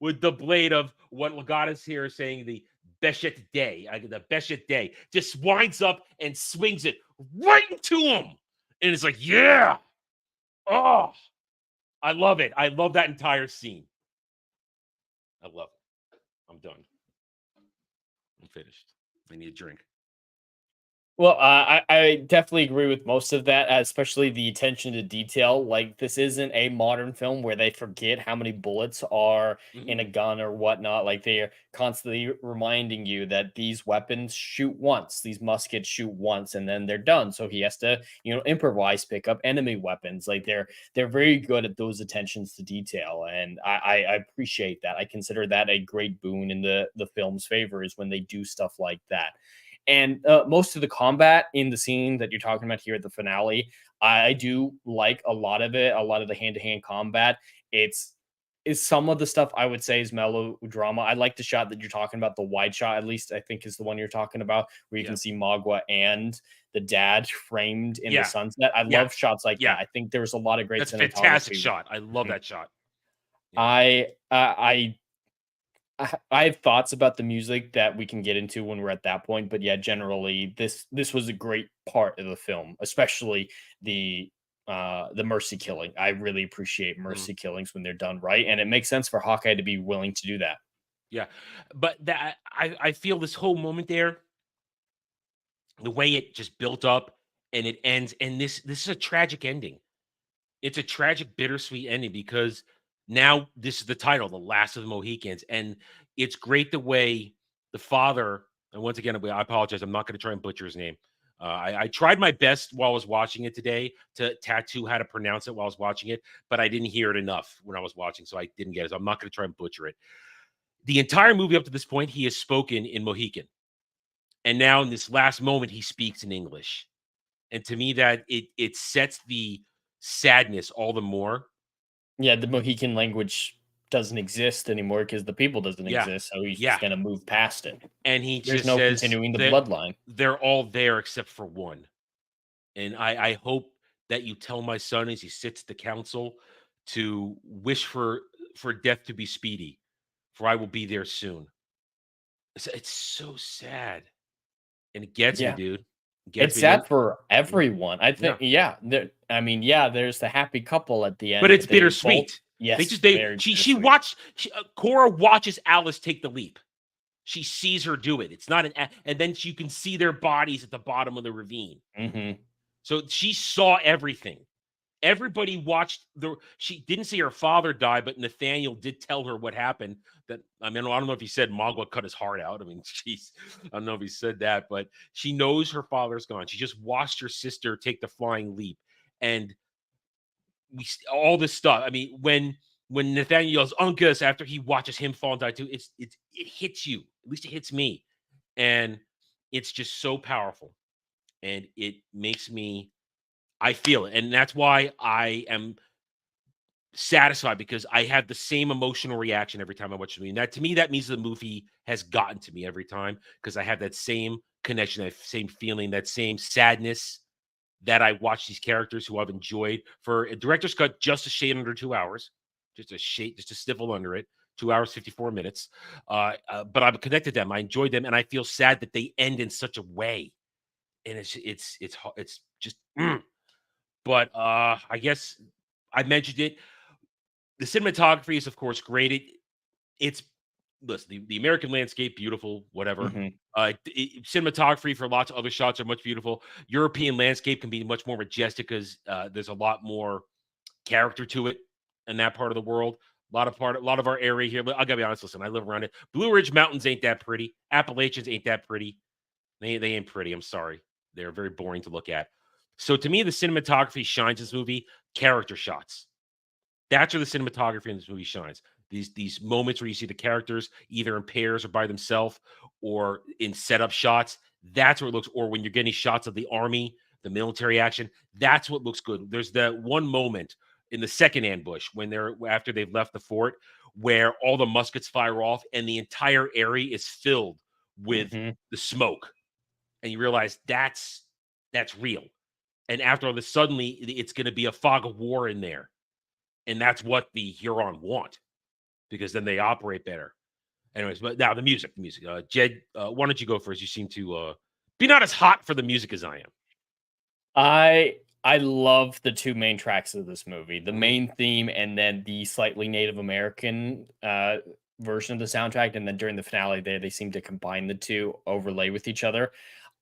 with the blade of what Legatus here is saying, the Beshet Day. The Beshet Day just winds up and swings it right into him. And it's like, yeah. Oh, I love it. I love that entire scene. I love it. I'm done. I'm finished. I need a drink. Well, I definitely agree with most of that, especially the attention to detail. Like, this isn't a modern film where they forget how many bullets are in a gun or whatnot. Like, they are constantly reminding you that these weapons shoot once, these muskets shoot once, and then they're done. So he has to, improvise, pick up enemy weapons. Like, they're very good at those attentions to detail, and I appreciate that. I consider that a great boon in the film's favor, is when they do stuff like that. And most of the combat in the scene that you're talking about here at the finale, I do like a lot of it. A lot of the hand-to-hand combat. It's some of the stuff I would say is melodrama. I like the shot that you're talking about, the wide shot, at least I think is the one you're talking about, where you can see Magua and the dad framed in the sunset. I love shots like that. I think there's a lot of great. That's a fantastic shot. I love that shot. I have thoughts about the music that we can get into when we're at that point, but yeah, generally this was a great part of the film, especially the mercy killing. I really appreciate mercy killings when they're done right, and it makes sense for Hawkeye to be willing to do that. Yeah, but that I feel this whole moment there, the way it just built up and it ends, and this is a tragic ending. It's a tragic, bittersweet ending because now this is the title, The Last of the Mohicans. And it's great the way the father, and once again, I apologize, I'm not going to try and butcher his name. I tried my best while I was watching it today to tattoo how to pronounce it while I was watching it, but I didn't hear it enough when I was watching, so I didn't get it. So I'm not going to try and butcher it. The entire movie up to this point, he has spoken in Mohican. And now in this last moment, he speaks in English. And to me, that it sets the sadness all the more. Yeah, the Mohican language doesn't exist anymore because the people doesn't exist. So he's just going to move past it. And There's no says continuing the bloodline. They're all there except for one. And I hope that you tell my son as he sits at the council to wish for death to be speedy, for I will be there soon. It's so sad, and it gets me, Yeah. dude. It gets It's me. sad for everyone. I Yeah. think, there's the happy couple at the But end. it's They both, bittersweet. yes, They very she bittersweet. Cora watches Alice take the leap. She sees her do it. It's not and then you can see their bodies at the bottom of the ravine. Mhm. So she saw everything. Everybody watched she didn't see her father die, but Nathaniel did tell her what happened. That I mean, I don't know if he said Magua cut his heart out. I mean, jeez, I don't know if he said that, but she knows her father's gone. She just watched her sister take the flying leap, and all this stuff. I mean, when Nathaniel yells "Uncas" after he watches him fall and die too, it hits you. At least it hits me, and it's just so powerful, and it makes me. I feel it, and that's why I am satisfied because I have the same emotional reaction every time I watch the movie. And that to me, that means the movie has gotten to me every time because I have that same connection, that same feeling, that same sadness that I watch these characters who I've enjoyed for a director's cut, just a shade under 2 hours, just a sniffle under it. 2 hours, 54 minutes. But I'm connected to them. I enjoyed them, and I feel sad that they end in such a way. And it's just. But I guess I mentioned it. The cinematography is, of course, great. It's listen, the American landscape, beautiful, whatever. Mhm. Cinematography for lots of other shots are much beautiful. European landscape can be much more majestic because there's a lot more character to it in that part of the world. A lot of our area here. I gotta be honest. Listen, I live around it. Blue Ridge Mountains ain't that pretty. Appalachians ain't that pretty. They ain't pretty. I'm sorry. They're very boring to look at. So to me, the cinematography shines this movie. Character shots. That's where the cinematography in this movie shines. These moments where you see the characters either in pairs or by themselves or in setup shots. That's where it looks. Or when you're getting shots of the army, the military action. That's what looks good. There's that one moment in the second ambush when after they've left the fort where all the muskets fire off and the entire area is filled with Mhm. the smoke, and you realize that's real. And after all this, suddenly it's going to be a fog of war in there. And that's what the Huron want because then they operate better. Anyways, but now the music. Jed, why don't you go first? You seem to be not as hot for the music as I am. I love the two main tracks of this movie, the main theme and then the slightly Native American version of the soundtrack. And then during the finale they seem to combine the two, overlay with each other.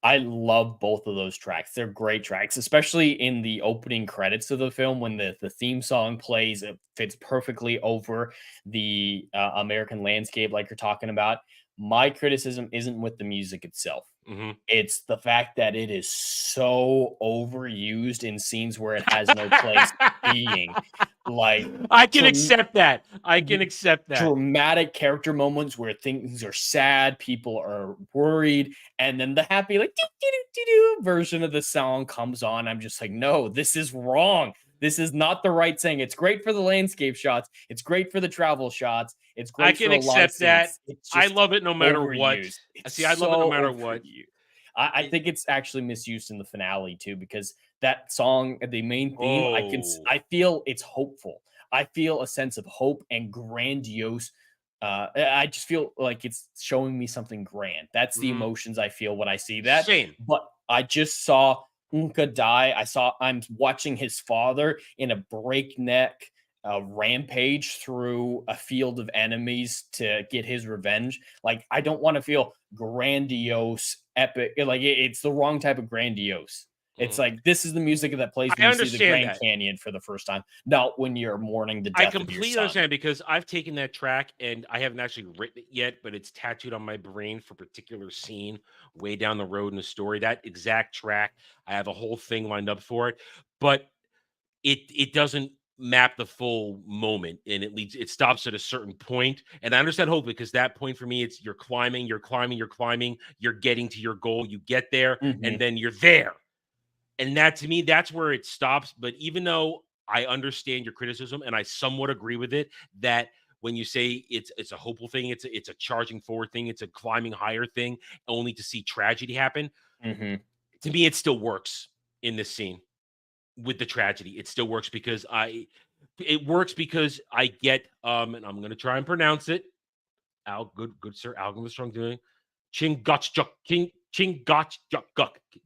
I love both of those tracks. They're great tracks, especially in the opening credits of the film when the theme song plays. It fits perfectly over the American landscape like you're talking about. My criticism isn't with the music itself. It's the fact that it is so overused in scenes where it has no place being. Like I can accept that. I can accept that. Dramatic character moments where things are sad, people are worried, and then the happy like version of the song comes on. I'm just like, no, this is wrong. This is not the right thing. It's great for the landscape shots. It's great for the travel shots. It's great. I can accept that. I love it no matter what. See, I love it no matter what. I think it's actually misused in the finale too, because that song, the main theme, I feel it's hopeful. I feel a sense of hope and grandiose. I just feel like it's showing me something grand. That's the emotions I feel when I see that. Same. But I just saw Unka die. I'm watching his father in a breakneck rampage through a field of enemies to get his revenge. Like, I don't want to feel grandiose, epic. Like, it's the wrong type of grandiose. It's like, this is the music that plays when you see the Grand Canyon for the first time, not when you're mourning the death of your son. I completely understand because I've taken that track and I haven't actually written it yet, but it's tattooed on my brain for a particular scene way down the road in the story. That exact track, I have a whole thing lined up for it, but it doesn't map the full moment, and it stops at a certain point. And I understand hope because that point for me, it's you're climbing, you're getting to your goal, you get there, and then you're there. And that to me, that's where it stops. But even though I understand your criticism and I somewhat agree with it, that when you say it's a hopeful thing, it's a charging forward thing, it's a climbing higher thing, only to see tragedy happen. To me, it still works in this scene with the tragedy. It still works because I get and I'm gonna try and pronounce it. Good sir, Alvin was strong doing Chingachgook,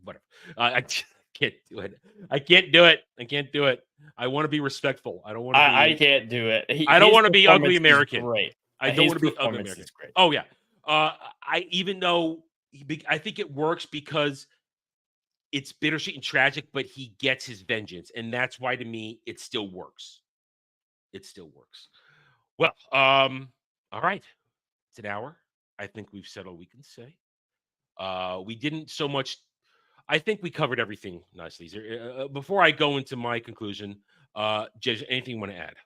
whatever. I can't do it. I can't do it. I can't do it. I want to be respectful. I don't want to be. I can't do it. I don't want to be ugly American. Great. I don't want to be ugly American. Great. Oh yeah. Even though I think it works because it's bittersweet and tragic, but he gets his vengeance, and that's why to me it still works. It still works. Well, all right. It's an hour. I think we've said all we can say. We didn't so much. I think we covered everything nicely. Before I go into my conclusion, Judge, anything you want to add?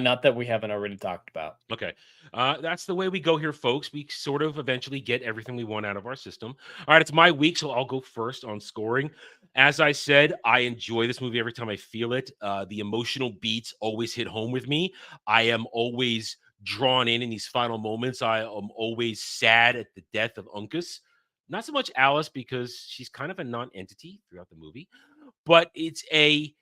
Not that we haven't already talked about. Okay. That's the way we go here, folks. We sort of eventually get everything we want out of our system. All right, it's my week, so I'll go first on scoring. As I said, I enjoy this movie every time I feel it. The emotional beats always hit home with me. I am always drawn in these final moments. I am always sad at the death of Uncas. Not so much Alice, because she's kind of a non-entity throughout the movie, but it's a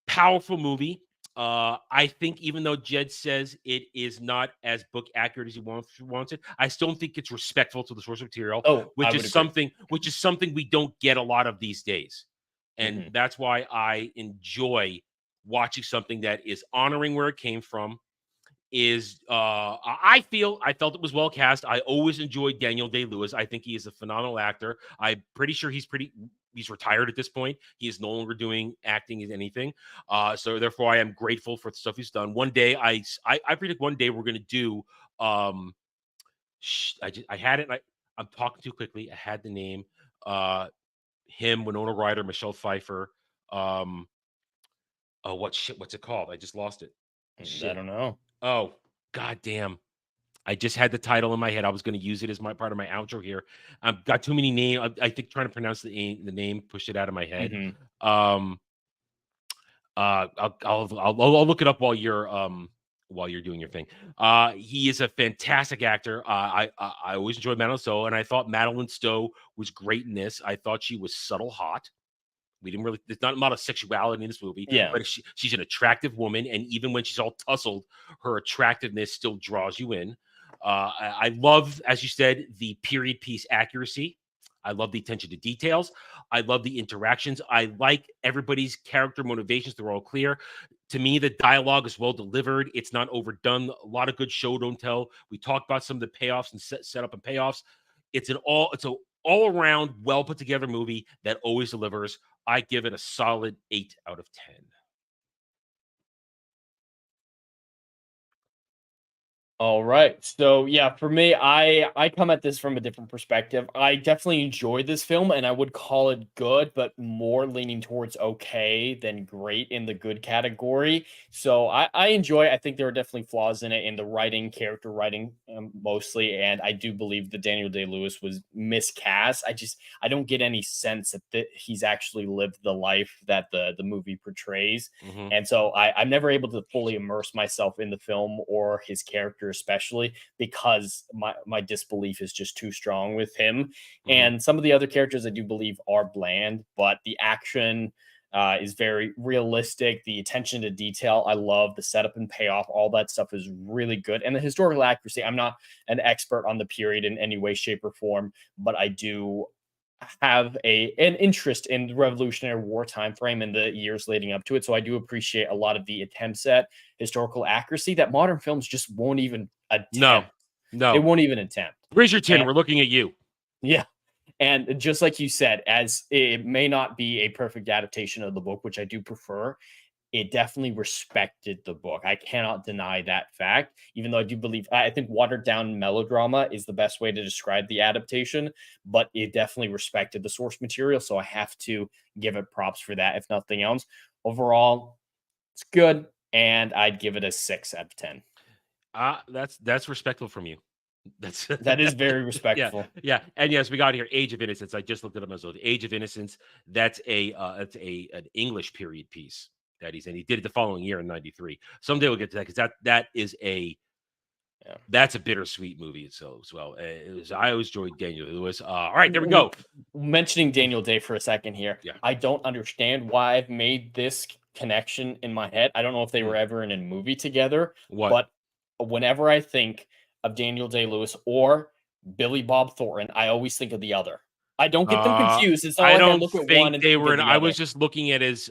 powerful movie. I think even though Jed says it is not as book accurate as he wants it, I still think it's respectful to the source material, which is something we don't get a lot of these days. And that's why I enjoy watching something that is honoring where it came from. I felt it was well cast. I always enjoyed Daniel Day-Lewis. I think he is a phenomenal actor. I'm pretty sure he's retired at this point. He is no longer doing acting as anything. So therefore, I am grateful for the stuff he's done. One day, I predict one day we're going to do. I had it. I'm talking too quickly. I had the name. Him, Winona Ryder, Michelle Pfeiffer. What's it called? I just lost it. I don't know. Oh, goddamn. I just had the title in my head. I was going to use it as my part of my outro here. I've got too many names. I think trying to pronounce the name pushed it out of my head. I'll look it up while you're doing your thing. He is a fantastic actor. I always enjoyed Madeline Stowe, and I thought Madeline Stowe was great in this. I thought she was subtle hot. There's not a lot of sexuality in this movie, but she's an attractive woman. And even when she's all tussled, her attractiveness still draws you in. I love, as you said, the period piece accuracy. I love the attention to details. I love the interactions. I like everybody's character motivations. They're all clear. To me, the dialogue is well delivered. It's not overdone. A lot of good show, don't tell. We talked about some of the payoffs and set up and payoffs. It's an all-around, well put together movie that always delivers. I give it a solid 8 out of 10. All right. So yeah, for me, I come at this from a different perspective. I definitely enjoy this film, and I would call it good, but more leaning towards okay than great in the good category. So I enjoy. I think there are definitely flaws in it, in the writing, character writing, mostly, and I do believe that Daniel Day-Lewis was miscast. I don't get any sense that he's actually lived the life that the movie portrays, and so I'm never able to fully immerse myself in the film or his character, especially because my disbelief is just too strong with him. And some of the other characters I do believe are bland, but the action is very realistic. The attention to detail, I love the setup and payoff. All that stuff is really good. And the historical accuracy, I'm not an expert on the period in any way, shape, or form, but I do have an interest in the Revolutionary War time frame and the years leading up to it. So I do appreciate a lot of the attempts at historical accuracy that modern films just won't even attempt. No, they won't even attempt. Raise your tin. We're looking at you. Yeah. And just like you said, as it may not be a perfect adaptation of the book, which I do prefer, it definitely respected the book. I cannot deny that fact, even though I do believe, I think watered down melodrama is the best way to describe the adaptation, but it definitely respected the source material. So I have to give it props for that, if nothing else. Overall, it's good, and I'd give it a 6 out of 10. That's respectful from you. That is very respectful. Yeah. And yes, we got here Age of Innocence. I just looked it up as well. The Age of Innocence, that's an English period piece that he's in. He did it the following year in 93. Someday we'll get to that, because that's a bittersweet movie itself as well. I always enjoyed Daniel Lewis. All right, there we go. Mentioning Daniel Day for a second here. Yeah. I don't understand why I've made this connection in my head. I don't know if they were ever in a movie together, but whenever I think of Daniel Day-Lewis or Billy Bob Thornton, I always think of the other. I don't get them confused. It's not I like I don't look at think one and they think were. of the I other. was just looking at his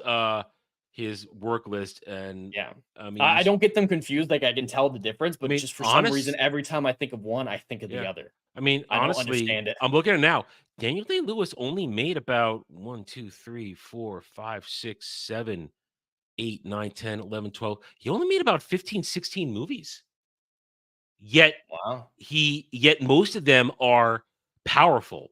work list, and Yeah, I mean, I don't get them confused. Like I can tell the difference, but mean, just for some reason, honest- every time I think of one, I think of the yeah. other. I mean, I don't honestly, understand it. I'm looking at it now. Daniel Day-Lewis only made about 1, 2, 3, 4, 5, 6, 7, 8, 9, 10, 11, 12. He only made about 15, 16 movies. Yet Wow. yet most of them are powerful.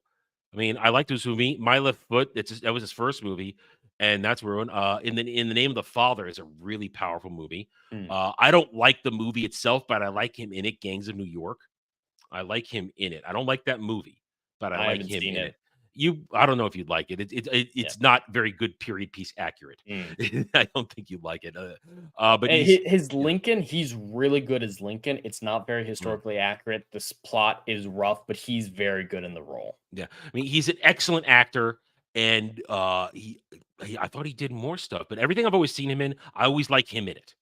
I mean, I like this movie, My Left Foot. That was his first movie, and that's ruined. In the Name of the Father is a really powerful movie. I don't like the movie itself, but I like him in it. Gangs of New York. I like him in it. I don't like that movie, but I like haven't him seen in it. I don't know if you'd like it. It's not very good period piece accurate. I don't think you'd like it. But his Lincoln, he's really good as Lincoln. It's not very historically accurate. This plot is rough, but he's very good in the role. Yeah, I mean, he's an excellent actor, and I thought he did more stuff, but everything I've always seen him in, I always like him in it.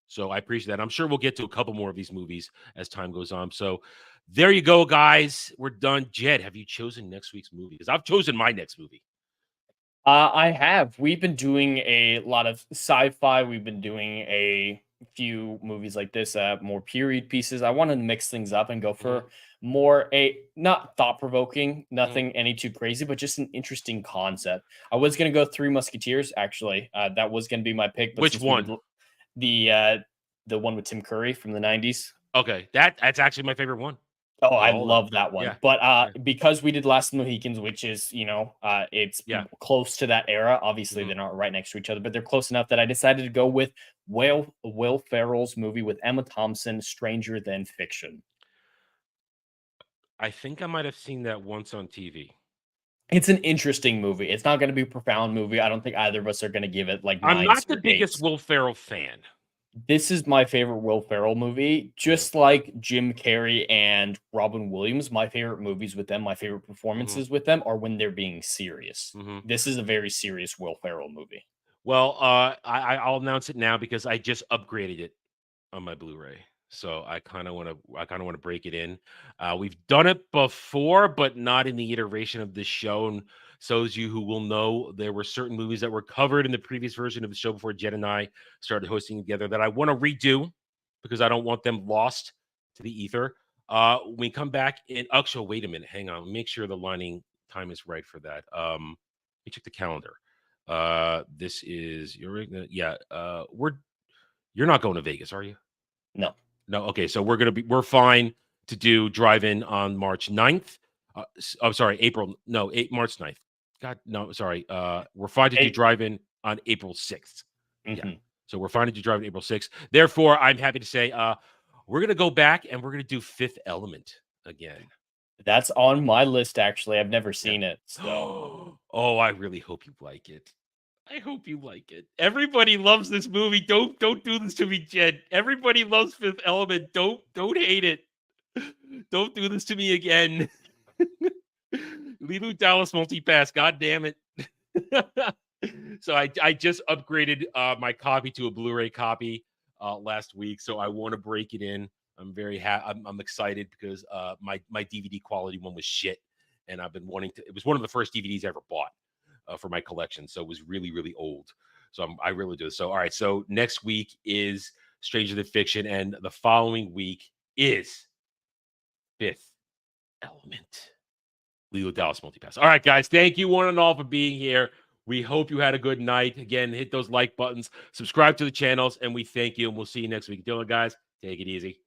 So I appreciate that. I'm sure we'll get to a couple more of these movies as time goes on. So there you go, guys. We're done. Jed, have you chosen next week's movie? Because I've chosen my next movie. I have. We've been doing a lot of sci-fi. We've been doing a few movies like this, more period pieces. I wanted to mix things up and go for more not thought-provoking, nothing any too crazy, but just an interesting concept. I was gonna go Three Musketeers, actually. That was gonna be my pick. But Which one? The one with Tim Curry from the 90s. Okay, that's actually my favorite one. Oh, I love that one. Yeah. But because we did Last Mohicans, which is, it's close to that era. Obviously, they're not right next to each other, but they're close enough that I decided to go with Will Ferrell's movie with Emma Thompson, Stranger Than Fiction. I think I might have seen that once on TV. It's an interesting movie. It's not going to be a profound movie. I don't think either of us are going to give it like I'm nines not the or biggest eights. Will Ferrell fan. This is my favorite Will Ferrell movie. Just like Jim Carrey and Robin Williams, my favorite movies with them, my favorite performances with them are when they're being serious. This is a very serious Will Ferrell movie. Well, I'll announce it now because I just upgraded it on my Blu-ray. So I kind of want to break it in. We've done it before, but not in the iteration of this show. And so those of you who will know, there were certain movies that were covered in the previous version of the show before Jed and I started hosting together that I want to redo because I don't want them lost to the ether. When we come back in, actually, wait a minute, hang on, make sure the lining time is right for that. Let me check the calendar. This is you're not going to Vegas, are you? No. Okay, so we're fine to do drive-in on March 9th. March 9th. God, no, sorry. We're fine to do drive-in on April 6th. Yeah. So we're fine to do drive-in April 6th. Therefore, I'm happy to say we're going to go back and we're going to do Fifth Element again. That's on my list, actually. I've never seen it. So. Oh, I really hope you like it. I hope you like it. Everybody loves this movie. Don't do this to me, Jed. Everybody loves Fifth Element. Don't hate it. Don't do this to me again. Lulu Dallas multipass. God damn it. So I just upgraded my copy to a Blu-ray copy last week. So I want to break it in. I'm very happy. I'm excited because my DVD quality one was shit, and I've been wanting to. It was one of the first DVDs I ever bought for my collection, so it was really, really old. So I really do. So all right. So next week is Stranger Than Fiction, and the following week is Fifth Element. Leo Dallas multipass. All right, guys. Thank you one and all for being here. We hope you had a good night. Again, hit those like buttons, subscribe to the channels, and we thank you. And we'll see you next week. Dylan, guys, take it easy.